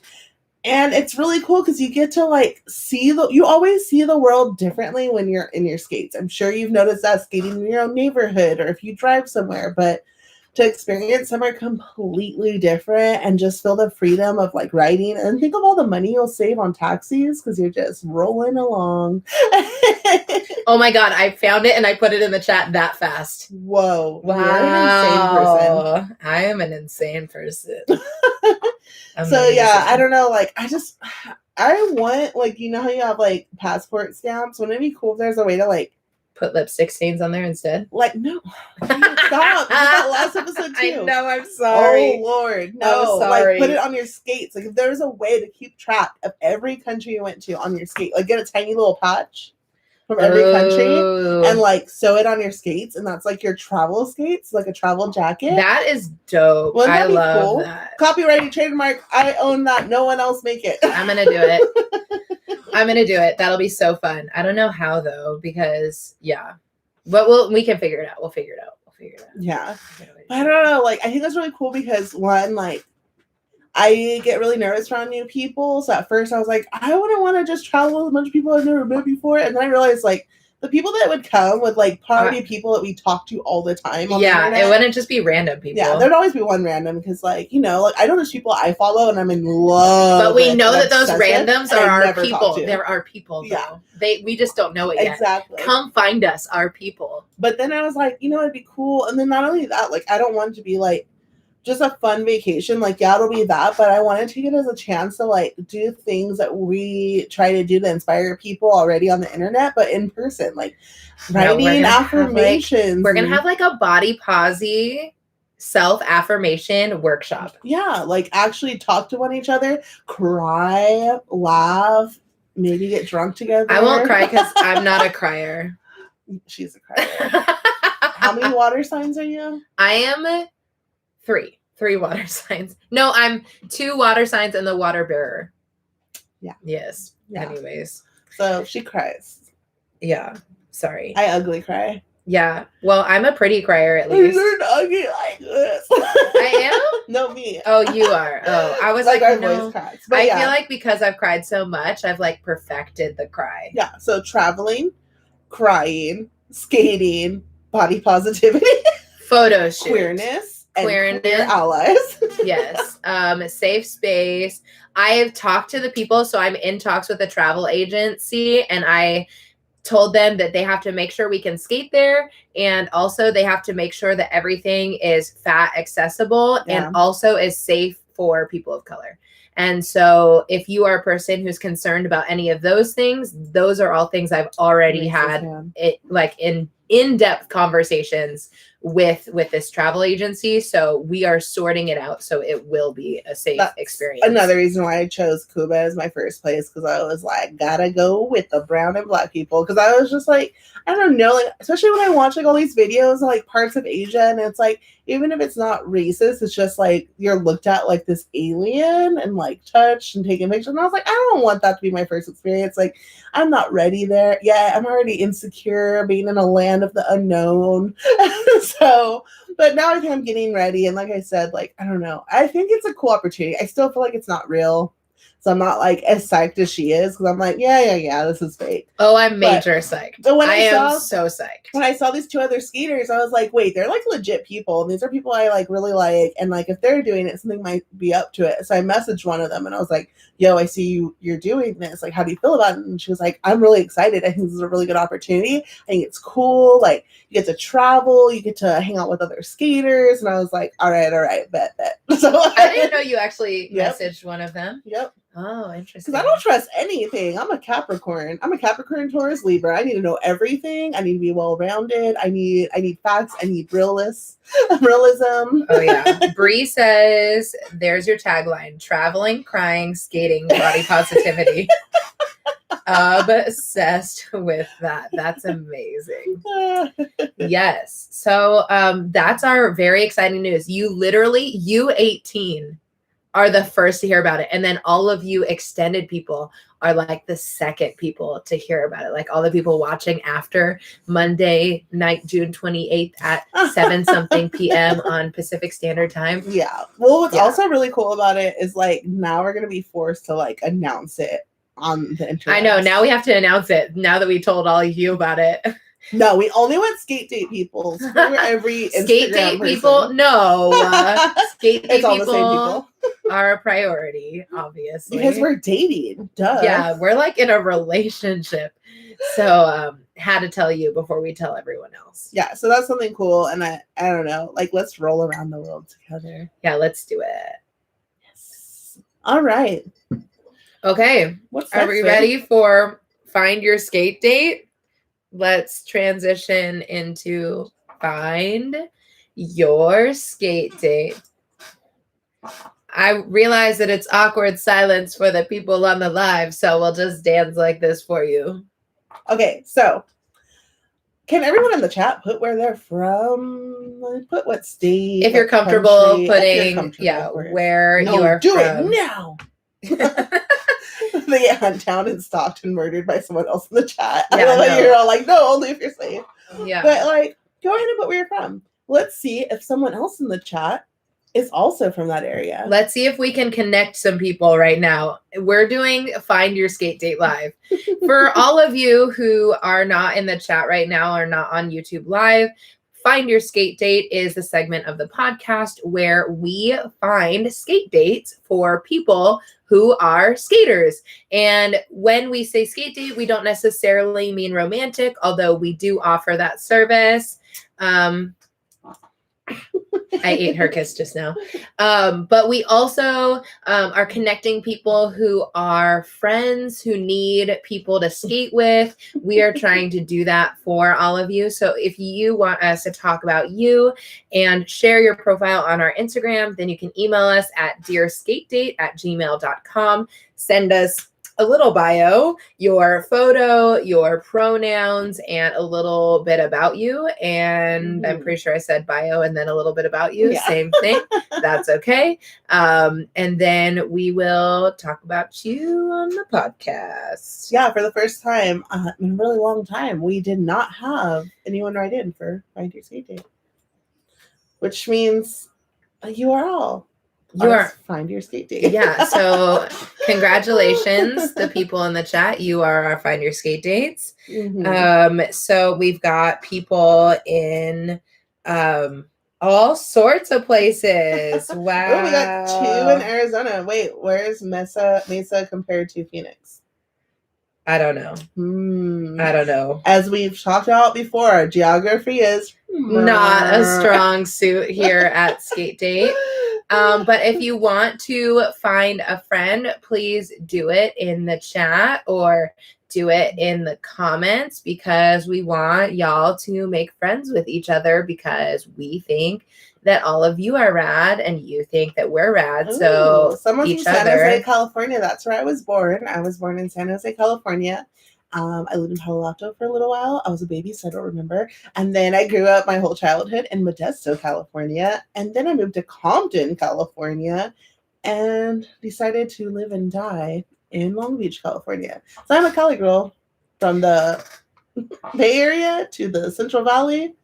And it's really cool because you get to like you always see the world differently when you're in your skates. I'm sure you've noticed that skating in your own neighborhood or if you drive somewhere, but to experience somewhere completely different and just feel the freedom of like riding and think of all the money you'll save on taxis because you're just rolling along. Oh my God, I found it and I put it in the chat that fast. Whoa. Wow. You're an insane person. I am an insane person. So yeah, I don't know, like I want like, you know how you have like passport stamps? Wouldn't it be cool if there's a way to like put lipstick stains on there instead? Like, no. Stop. That last episode too. I know, I'm sorry. Oh, Lord. No. Like, put it on your skates. Like, if there's a way to keep track of every country you went to on your skate, like, get a tiny little patch from every country and, like, sew it on your skates. And that's, like, your travel skates, like a travel jacket. That is dope. I love that. Copyrighted trademark. I own that. No one else make it. I'm going to do it. I'm going to do it. That'll be so fun. I don't know how though, because but we can figure it out. We'll figure it out. Yeah. I don't know. Like, I think that's really cool because one, like, I get really nervous around new people. So at first I was like, I wouldn't want to just travel with a bunch of people I've never met before. And then I realized like the people that would come would like probably be people that we talk to all the time. Yeah, it wouldn't just be random people. Yeah, there'd always be one random because like, you know, like I know there's people I follow and I'm in love. But we know that those randoms are our people. There are people though. Yeah. We just don't know it yet. Exactly. Come find us, our people. But then I was like, you know, it'd be cool. And then not only that, like I don't want it to be like just a fun vacation. Like, yeah, it'll be that, but I want to take it as a chance to like do things that we try to do to inspire people already on the internet, but in person, like writing affirmations. We're going to have like a body posy self-affirmation workshop. Yeah. Like actually talk to one other, cry, laugh, maybe get drunk together. I won't cry because I'm not a crier. She's a crier. How many water signs are you? I am 3 water signs. No, I'm 2 water signs and the water bearer. Yeah. Yes. Yeah. Anyways. So she cries. Yeah. Sorry. I ugly cry. Yeah. Well, I'm a pretty crier at least. You're ugly like this. I am? No, me. Oh, you are. Oh, I was like our no. voice cracks. But I feel like because I've cried so much, I've like perfected the cry. Yeah. So traveling, crying, skating, body positivity, photo shoot, queerness, queer allies. Yes. Safe space. I have talked to the people, so I'm in talks with a travel agency, and I told them that they have to make sure we can skate there, and also they have to make sure that everything is fat accessible and also is safe for people of color. And so if you are a person who's concerned about any of those things, those are all things I've already had in-depth conversations with this travel agency. So we are sorting it out so it will be a safe experience. Another reason why I chose Cuba as my first place, because I was like, gotta go with the brown and black people. Because I was just like, I don't know, like, especially when I watch like all these videos of like parts of Asia, and it's like, even if it's not racist, it's just like you're looked at like this alien and like touched and taken pictures. And I was like, I don't want that to be my first experience. Like, I'm not ready there. Yeah, I'm already insecure being in a land of the unknown. So, but now I think I'm getting ready. And like I said, like, I don't know. I think it's a cool opportunity. I still feel like it's not real. So I'm not like as psyched as she is, because I'm like, yeah, this is fake. Oh, I'm major psyched. But when I am so psyched. When I saw these two other skaters, I was like, wait, they're like legit people. And these are people I like really like. And like, if they're doing it, something might be up to it. So I messaged one of them and I was like, yo, I see you're doing this. Like, how do you feel about it? And she was like, I'm really excited. I think this is a really good opportunity. I think it's cool. Like, you get to travel, you get to hang out with other skaters. And I was like, all right, bet. So I didn't know you actually messaged one of them. Yep. Oh, interesting. Because I don't trust anything. I'm a Capricorn. I'm a Capricorn, Taurus, Libra. I need to know everything. I need to be well-rounded. I need facts. I need realism. Oh yeah. Bree says, "There's your tagline: traveling, crying, skating, body positivity." Obsessed with that. That's amazing. Yes. So that's our very exciting news. You 18 are the first to hear about it. And then all of you extended people are like the second people to hear about it. Like all the people watching after Monday night, June 28th at 7-something p.m. on Pacific Standard Time. Yeah. Well, what's also really cool about it is like now we're going to be forced to like announce it on the internet. I know. Now we have to announce it now that we told all of you about it. No, we only want skate date people. For every skate date person. people? No. Skate date it's all the same people. Are a priority, obviously. Because we're dating. Duh. Yeah, we're like in a relationship. So had to tell you before we tell everyone else. Yeah, so that's something cool. And I don't know, like let's roll around the world together. Yeah, let's do it. Yes. All right. Okay. Are we ready for Find Your Skate Date? Let's transition into Find Your Skate Date. I realize that it's awkward silence for the people on the live, so we'll just dance like this for you. Okay, so can everyone in the chat put where they're from? Put what state? If you're comfortable putting, where you are do from. Do it now. They get hunt down and stalked and murdered by someone else in the chat. Yeah, I love that you're all like, no, only if you're safe. Yeah. But like, go ahead and put where you're from. Let's see if someone else in the chat is also from that area. Let's see if we can connect some people right now. We're doing Find Your Skate Date Live. For all of you who are not in the chat right now or not on YouTube Live, Find Your Skate Date is the segment of the podcast where we find skate dates for people who are skaters. And when we say skate date, we don't necessarily mean romantic, although we do offer that service. I ate her kiss just now. But we also are connecting people who are friends who need people to skate with. We are trying to do that for all of you. So if you want us to talk about you and share your profile on our Instagram, then you can email us at dearskatedate@gmail.com. Send us a little bio, your photo, your pronouns, and a little bit about you. And I'm pretty sure I said bio and then a little bit about you. Yeah. Same thing. That's okay. And then we will talk about you on the podcast. Yeah, for the first time in a really long time, we did not have anyone write in for Find Your Skate Date, which means you are all. Find Your Skate Date. Yeah. So congratulations, the people in the chat. You are our Find Your Skate Dates. Mm-hmm. So we've got people in all sorts of places. Wow. Oh, we got 2 in Arizona. Wait, where's Mesa compared to Phoenix? I don't know. I don't know. As we've talked about before, geography is not a strong suit here at Skate Date. But if you want to find a friend, please do it in the chat or do it in the comments because we want y'all to make friends with each other because we think that all of you are rad and you think that we're rad. Ooh, so someone's each from San other. Jose, California. That's where I was born. I was born in San Jose, California. I lived in Palo Alto for a little while. I was a baby, so I don't remember. And then I grew up my whole childhood in Modesto, California. And then I moved to Compton, California, and decided to live and die in Long Beach, California. So I'm a Cali girl from the Bay Area to the Central Valley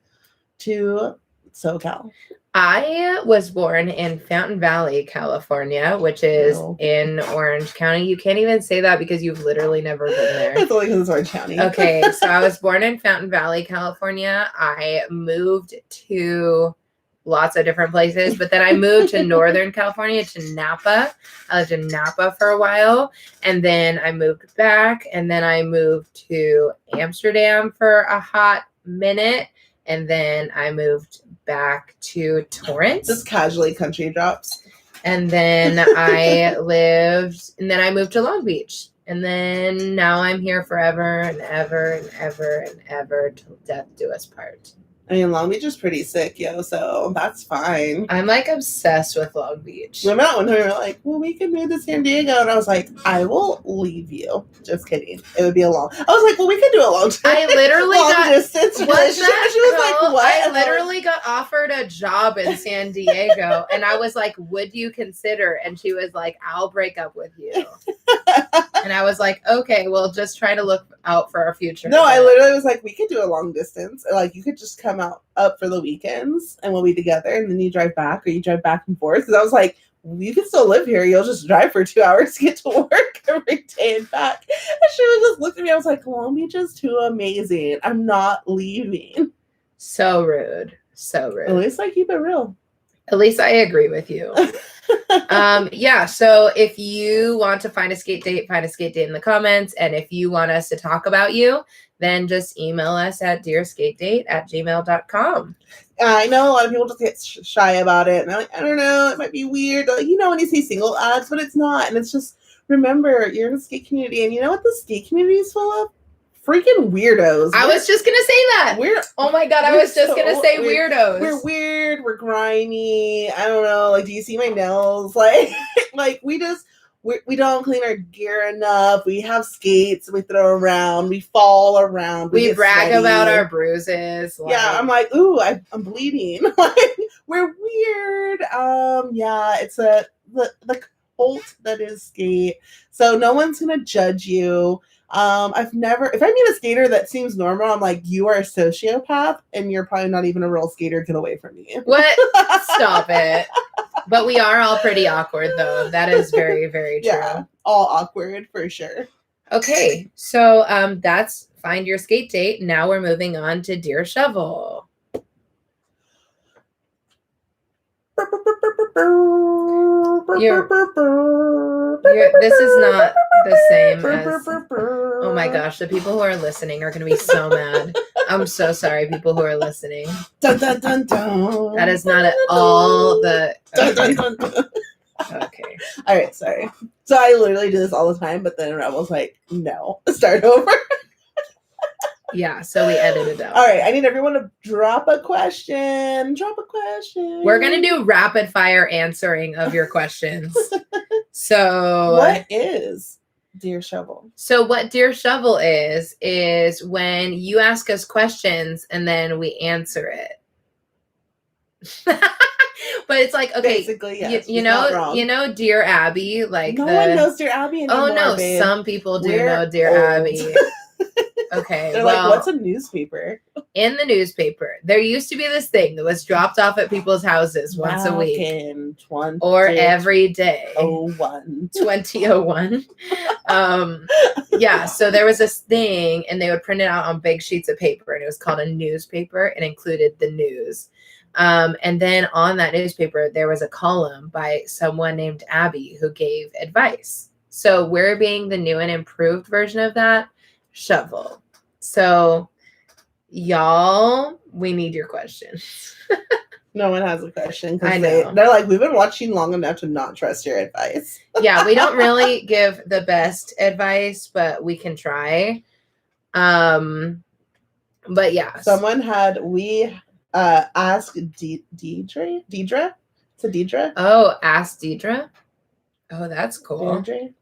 to SoCal. I was born in Fountain Valley, California, which is in Orange County. You can't even say that because you've literally never been there. It's only because it's Orange County. Okay, so I was born in Fountain Valley, California. I moved to lots of different places, but then I moved to Northern California, to Napa. I lived in Napa for a while, and then I moved back, and then I moved to Amsterdam for a hot minute. And then I moved back to Torrance. Just casually country drops. And then I moved to Long Beach. And then now I'm here forever and ever and ever and ever till death do us part. I mean, Long Beach is pretty sick, yo, so that's fine. I'm like obsessed with Long Beach. Remember that one time we were like, well, we could move to San Diego. And I was like, I will leave you. Just kidding. It would be a long. I was like, well, we could do a long I literally long distance relationship. She was like, what? I literally got offered a job in San Diego. And I was like, would you consider? And she was like, I'll break up with you. And I was like, okay, well, just try to look out for our future. No, I literally was like, we could do a long distance. Like, you could just come up for the weekends and we'll be together, and then you drive back, or you drive back and forth. Because I was like, you can still live here. You'll just drive for 2 hours to get to work every day and back. And she was just looking at me. I was like, Long Beach is too amazing. I'm not leaving. So rude. So rude. At least I keep it real. At least I agree with you. Yeah, so if you want to find a skate date in the comments. And if you want us to talk about you, then just email us at dearskatedate@gmail.com. I know a lot of people just get shy about it. And they're like, I don't know, it might be weird. Like, you know, when you see single ads, but it's not. And it's just, remember, you're in the skate community. And you know what the skate community is full of? Freaking weirdos. I was just going to say that. Oh my God, I was just going to say weirdos. We're weird. We're grimy. I don't know. Like, do you see my nails? Like we don't clean our gear enough. We have skates we throw around. We fall around. We brag sweaty about our bruises. Yeah, I'm like, ooh, I'm bleeding. Like, we're weird. Yeah, it's the cult that is skate. So no one's going to judge you. If I meet a skater that seems normal, I'm like, you are a sociopath and you're probably not even a real skater. Get away from me. What? Stop it. But we are all pretty awkward, though. That is very, very true. Yeah, all awkward for sure. Okay, so that's Find Your Skate Date. Now we're moving on to Dear Shovel. This is not the same as... Oh my gosh, the people who are listening are going to be so mad. I'm so sorry, people who are listening. Dun, dun, dun, dun. That is not at all the... Dun, dun, dun, dun. Okay. All right, sorry. So I literally do this all the time, but then Rebel's like, no, start over. Yeah, so we edited it out. All right, I need everyone to drop a question. We're going to do rapid fire answering of your questions. So what is Dear Shovel? So what Dear Shovel is when you ask us questions and then we answer it. But it's like, okay, basically, yes, you know, Dear Abby, like no one knows Dear Abby anymore. Oh no, babe. Some people do know Dear Abby. Okay, they're like, what's a newspaper? In the newspaper, there used to be this thing that was dropped off at people's houses once a week, or every day. 2001. Yeah, so there was this thing, and they would print it out on big sheets of paper, and it was called a newspaper, and included the news. And then on that newspaper, there was a column by someone named Abby who gave advice. So we're being the new and improved version of that. Shovel. So y'all, we need your questions. No one has a question I because know. they're like, we've been watching long enough to not trust your advice. Yeah, we don't really give the best advice, but we can try. But yeah. Someone had asked Deidre? It's a Deidre? Oh, ask Deidre. Oh, that's cool. Deidre?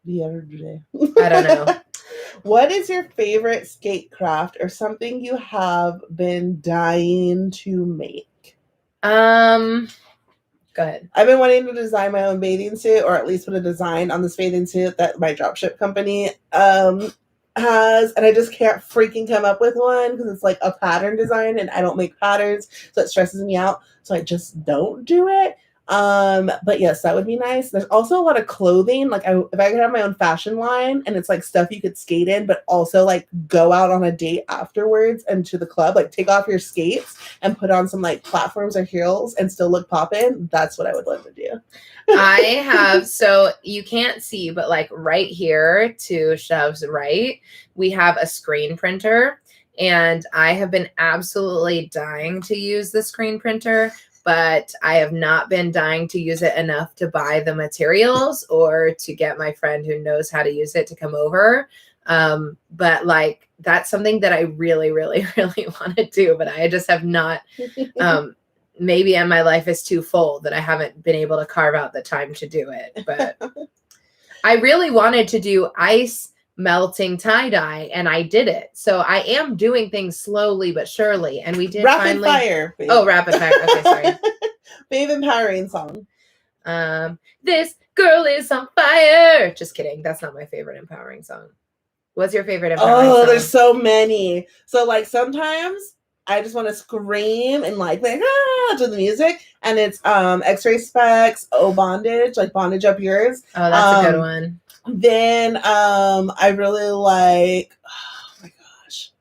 I don't know. What is your favorite skate craft or something you have been dying to make? Go ahead. I've been wanting to design my own bathing suit, or at least put a design on this bathing suit that my dropship company has, and I just can't freaking come up with one because it's like a pattern design, and I don't make patterns, so it stresses me out. So I just don't do it. But yes, that would be nice. There's also a lot of clothing. Like if I could have my own fashion line and it's like stuff you could skate in, but also like go out on a date afterwards and to the club, like take off your skates and put on some like platforms or heels and still look poppin'. That's what I would love to do. I have, so you can't see, but like right here to Shev's right, we have a screen printer, and I have been absolutely dying to use the screen printer, but I have not been dying to use it enough to buy the materials or to get my friend who knows how to use it to come over. But like, that's something that I really, really, really want to do, but I just have not, maybe my life is too full that I haven't been able to carve out the time to do it. But I really wanted to do ice melting tie-dye, and I did it. So I am doing things slowly but surely. And we did Rapid fire. Babe. Oh, rapid fire. Okay, sorry. Babe empowering song. This girl is on fire. Just kidding. That's not my favorite empowering song. What's your favorite empowering song? Oh, there's so many. So like sometimes I just want to scream and like to the music, and it's X-Ray Specs, Oh Bondage, like Bondage Up Yours. Oh, that's a good one. Then I really like, oh my gosh,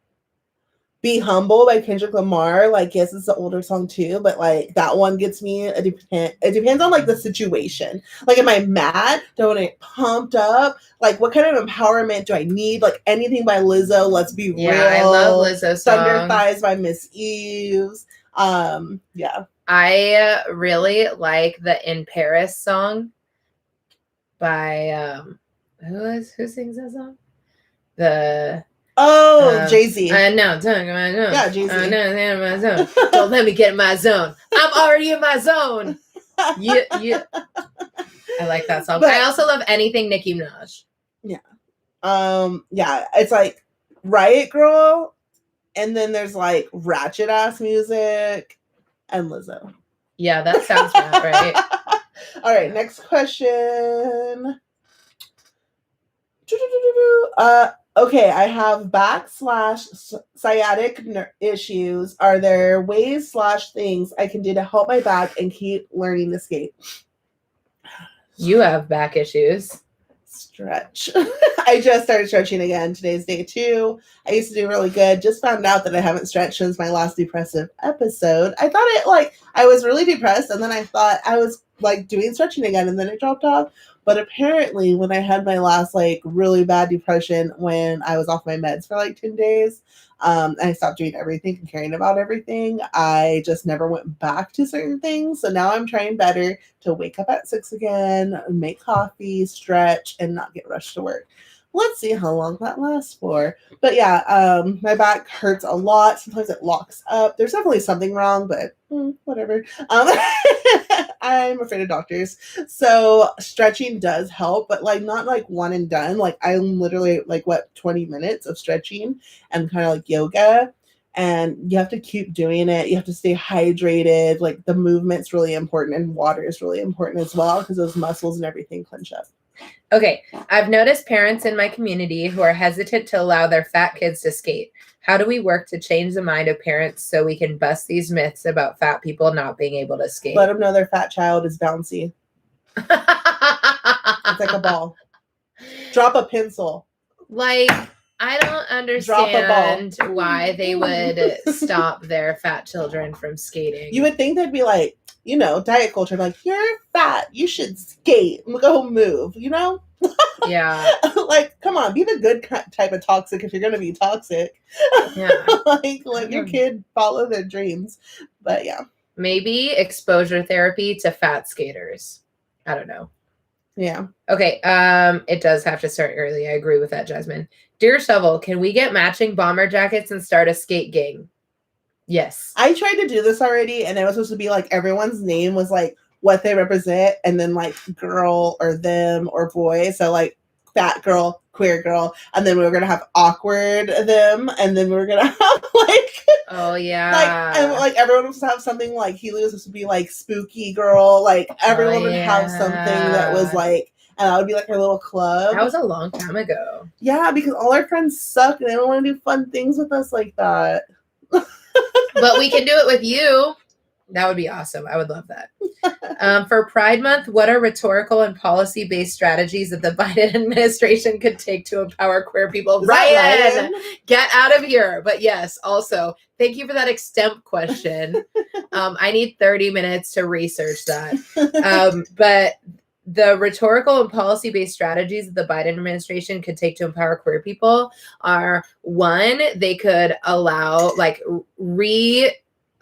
Be Humble by Kendrick Lamar. Like, yes, it's an older song too, but like that one gets me. It depends on like the situation. Like, am I mad? Do I want to get pumped up? Like, what kind of empowerment do I need? Like anything by Lizzo. Let's be real. I love Lizzo songs. Thunder Thighs by Miss Eves. Yeah. I really like the In Paris song by who sings that song? Jay-Z. No, yeah, Jay-Z. Don't let me get in my zone. I'm already in my zone. Yeah. I like that song. But I also love anything Nicki Minaj. Yeah. Yeah, it's like Riot Girl, and then there's like ratchet ass music and Lizzo. Yeah, that sounds bad, right? All right, next question. Okay, I have back/sciatic issues. Are there ways/things I can do to help my back and keep learning to skate? You have back issues. Stretch. I just started stretching again. Today's day 2. I used to do really good. Just found out that I haven't stretched since my last depressive episode. I thought I was really depressed, and then I thought I was like doing stretching again, and then it dropped off. But apparently when I had my last like really bad depression, when I was off my meds for like 10 days, I stopped doing everything and caring about everything. I just never went back to certain things. So now I'm trying better to wake up at 6 again, make coffee, stretch, and not get rushed to work. Let's see how long that lasts for. But yeah, my back hurts a lot. Sometimes it locks up. There's definitely something wrong, but whatever. I'm afraid of doctors. So stretching does help, but like not like one and done. Like I'm literally like 20 minutes of stretching and kind of like yoga. And you have to keep doing it. You have to stay hydrated. Like the movement's really important, and water is really important as well, because those muscles and everything clench up. Okay, I've noticed parents in my community who are hesitant to allow their fat kids to skate. How do we work to change the mind of parents so we can bust these myths about fat people not being able to skate? Let them know their fat child is bouncy. It's like a ball. Drop a pencil. Like, I don't understand why they would stop their fat children from skating. You would think they'd be like, diet culture, like, you're fat, you should skate, go move, Yeah. Like, come on, be the good type of toxic if you're going to be toxic. Yeah. Like, let your kid follow their dreams. But yeah. Maybe exposure therapy to fat skaters. I don't know. Yeah. Okay. It does have to start early. I agree with that, Jasmine. Dear Shovel, can we get matching bomber jackets and start a skate gang? Yes. I tried to do this already, and it was supposed to be like everyone's name was like what they represent, and then like girl or them or boy. So like fat girl, queer girl, and then we were gonna have awkward them, and then we were gonna have like oh yeah, like everyone was to have something like Healy was supposed to be like spooky girl, like everyone would have something that was like, and that would be like our little club. That was a long time ago. Yeah, because all our friends suck and they don't want to do fun things with us like that. But we can do it with you. That would be awesome. I would love that. For Pride Month, what are rhetorical and policy-based strategies that the Biden administration could take to empower queer people? Ryan, get out of here. But yes, also, thank you for that extemp question. I need 30 minutes to research that. But the rhetorical and policy-based strategies that the Biden administration could take to empower queer people are, one, they could allow, like,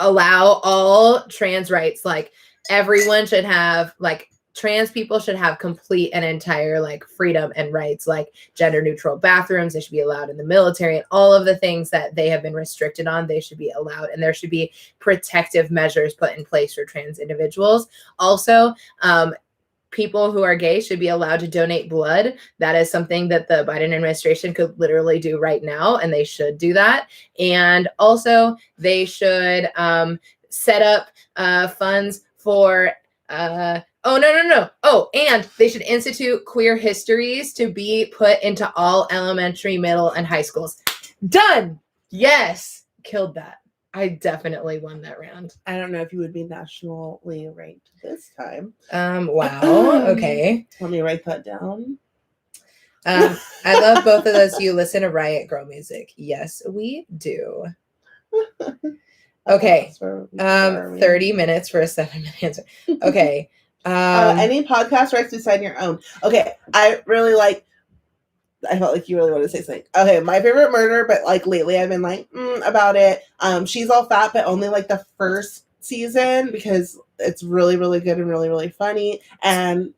allow all trans rights. Like, everyone should have, like, trans people should have complete and entire, like, freedom and rights, like gender neutral bathrooms. They should be allowed in the military, and all of the things that they have been restricted on, they should be allowed. And there should be protective measures put in place for trans individuals. Also, people who are gay should be allowed to donate blood. That is something that the Biden administration could literally do right now, and they should do that. And also, they should set up funds for and they should institute queer histories to be put into all elementary, middle, and high schools. Done. Yes. Killed that. I definitely won that round. I don't know if you would be nationally ranked this time. Wow. Okay. Let me write that down. I love both of those. You listen to Riot Girl music. Yes, we do. Okay. 30 minutes for a 7-minute answer. Okay. Any podcast rights beside your own. Okay. I felt like you really wanted to say something. Okay, my favorite murder, but like lately I've been like about it. She's All Fat, but only like the first season because it's really, really good and really, really funny. And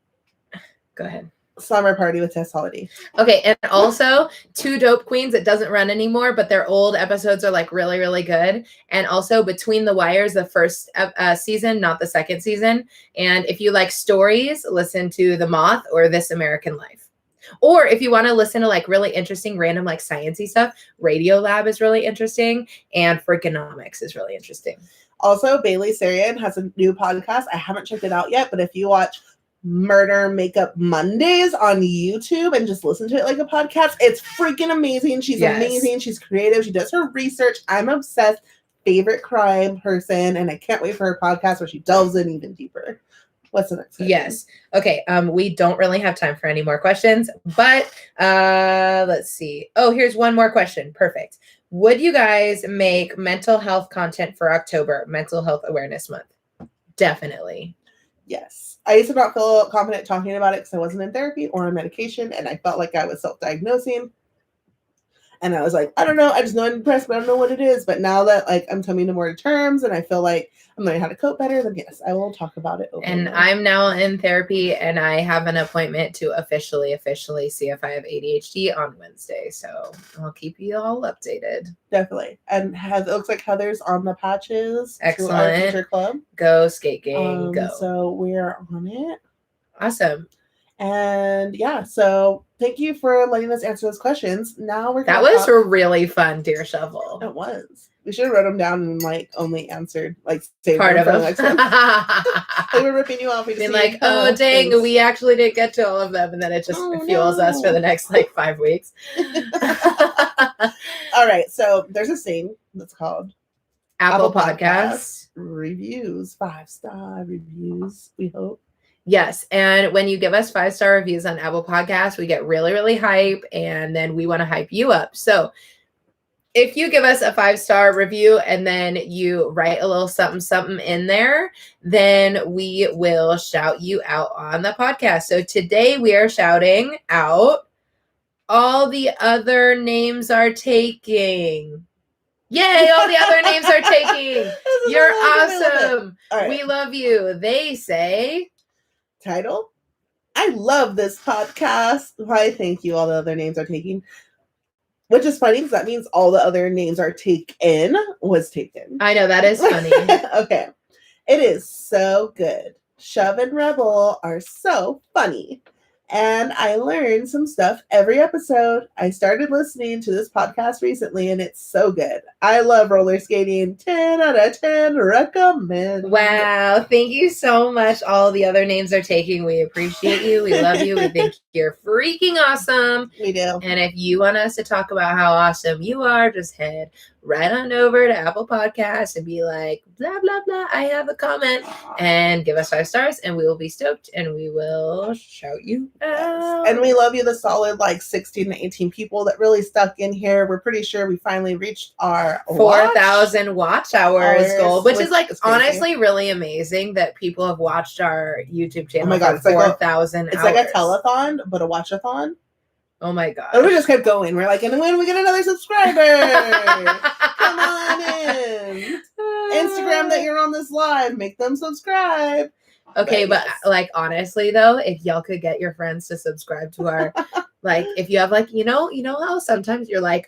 go ahead. Slumber Party with Tess Holliday. Okay, and also Two Dope Queens. It doesn't run anymore, but their old episodes are like really, really good. And also Between the Wires, the first season, not the second season. And if you like stories, listen to The Moth or This American Life. Or if you want to listen to like really interesting, random, like sciencey stuff, Radio Lab is really interesting, and Freakonomics is really interesting. Also, Bailey Sarian has a new podcast. I haven't checked it out yet, but if you watch Murder Makeup Mondays on YouTube and just listen to it like a podcast, it's freaking amazing. She's amazing. She's creative. She does her research. I'm obsessed. Favorite crime person, and I can't wait for her podcast where she delves in even deeper. What's the next question? Yes. Okay. We don't really have time for any more questions, but let's see. Oh, here's one more question. Perfect. Would you guys make mental health content for October, Mental Health Awareness Month? Definitely. Yes. I used to not feel confident talking about it because I wasn't in therapy or on medication, and I felt like I was self-diagnosing. And I was like, I don't know. I just know I'm depressed, but I don't know what it is. But now that like I'm coming to more terms and I feel like I'm learning how to cope better, then yes, I will talk about it. And I'm now in therapy, and I have an appointment to officially see if I have ADHD on Wednesday. So I'll keep you all updated. Definitely. And it looks like Heather's on the patches. Excellent. To our future club. Go skate gang. Go. So we're on it. Awesome. And yeah, so thank you for letting us answer those questions. Now we're that was really fun, Dear Shovel. It was. We should have wrote them down and like only answered like part of them. Like, we're ripping you off. We just like, oh dang, thanks. We actually didn't get to all of them, and then it just fuels us for the next like 5 weeks. All right, so there's a thing that's called Apple Podcasts reviews, 5-star reviews. We hope. Yes. And when you give us 5-star reviews on Apple Podcasts, we get really, really hype, and then we want to hype you up. So if you give us a 5-star review and then you write a little something, something in there, then we will shout you out on the podcast. So today we are shouting out All the Other Names Are Taking. Yay, all the other names are taking. You're awesome. Right. We love you. They say. Title? I love this podcast. Why, thank you. All the other names are taking. Which is funny because that means all the other names are taken was taken. I know, that is funny. Okay. It is so good. Shove and Rebel are so funny. And I learned some stuff every episode. I started listening to this podcast recently, and it's so good. I love roller skating. 10 out of 10 recommend. Wow. Thank you so much. All the other names are taking. We appreciate you. We love you. We think you're freaking awesome. We do. And if you want us to talk about how awesome you are, just head right on over to Apple Podcasts and be like, blah, blah, blah. I have a comment, and give us 5 stars, and we will be stoked, and we will shout you out. And we love you, the solid 16 to 18 people that really stuck in here. We're pretty sure we finally reached our 4,000 watch hours goal, which is honestly crazy. really amazing that people have watched our YouTube channel. Oh my God, for 4,000 hours. It's like a telethon, but a watch-a-thon. Oh my God. And we just kept going. We're like, and when we get another subscriber, come on in. Instagram that you're on this live, make them subscribe. Okay, but yes. Honestly though, if y'all could get your friends to subscribe to our if you have you know how sometimes you're my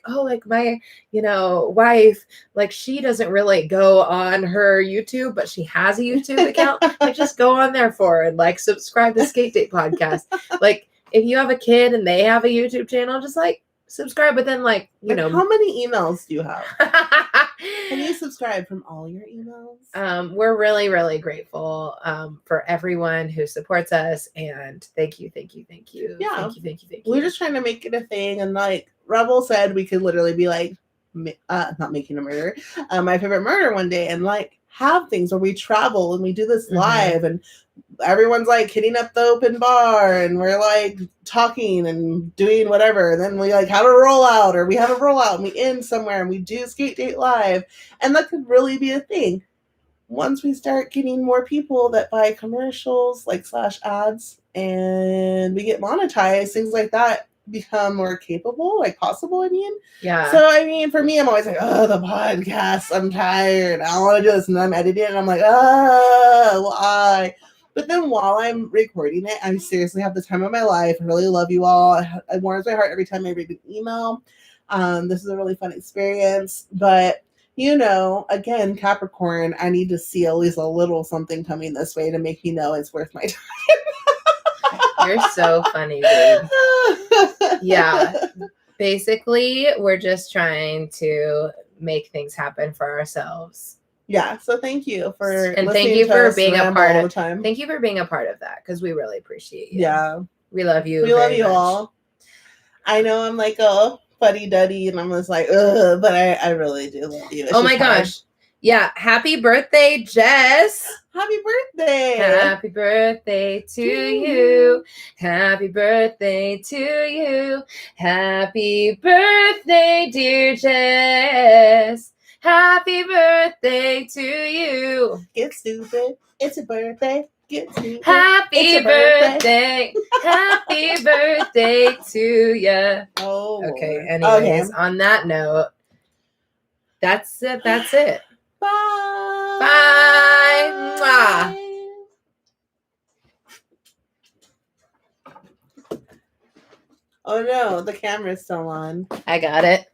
wife, she doesn't really go on her YouTube, but she has a YouTube account. Just go on there for her and subscribe to Skate Date Podcast. If you have a kid and they have a YouTube channel, just subscribe. But then how many emails do you have? Can you subscribe from all your emails? We're really, really grateful for everyone who supports us, and thank you. Yeah. Thank you. We're just trying to make it a thing, and Rebel said, we could literally be not making a murder, my favorite murder one day, and have things where we travel and we do this live, and everyone's hitting up the open bar, and we're talking and doing whatever. And then we have a rollout, or we have a rollout and we end somewhere and we do Skate Date Live. And that could really be a thing once we start getting more people that buy commercials / ads, and we get monetized. Things like that become more capable, possible. Yeah. So for me, I'm always the podcast, I'm tired, I don't want to do this, and I'm editing it, and I'm why? But then while I'm recording it, I seriously have the time of my life. I really love you all. It warms my heart every time I read an email. This is a really fun experience. But, again, Capricorn, I need to see at least a little something coming this way to make me know it's worth my time. You're so funny, babe. Yeah. Basically, we're just trying to make things happen for ourselves. Yeah, so thank you for thank you for being a part of time. Thank you for being a part of that, because we really appreciate you. Yeah, we love you. We love you all. I know I'm a fuddy-duddy, and I'm just but I really do love you. Oh my gosh. Yeah, happy birthday, Jess. Happy birthday. Happy birthday to you. Happy birthday to you. Happy birthday, dear Jess. Happy birthday to you. Get stupid. It's a birthday. Get stupid. Happy birthday. Happy birthday to you. Oh. Okay, anyways, on that note, that's it. Bye. Bye. Mwah. Oh no, the camera's still on. I got it.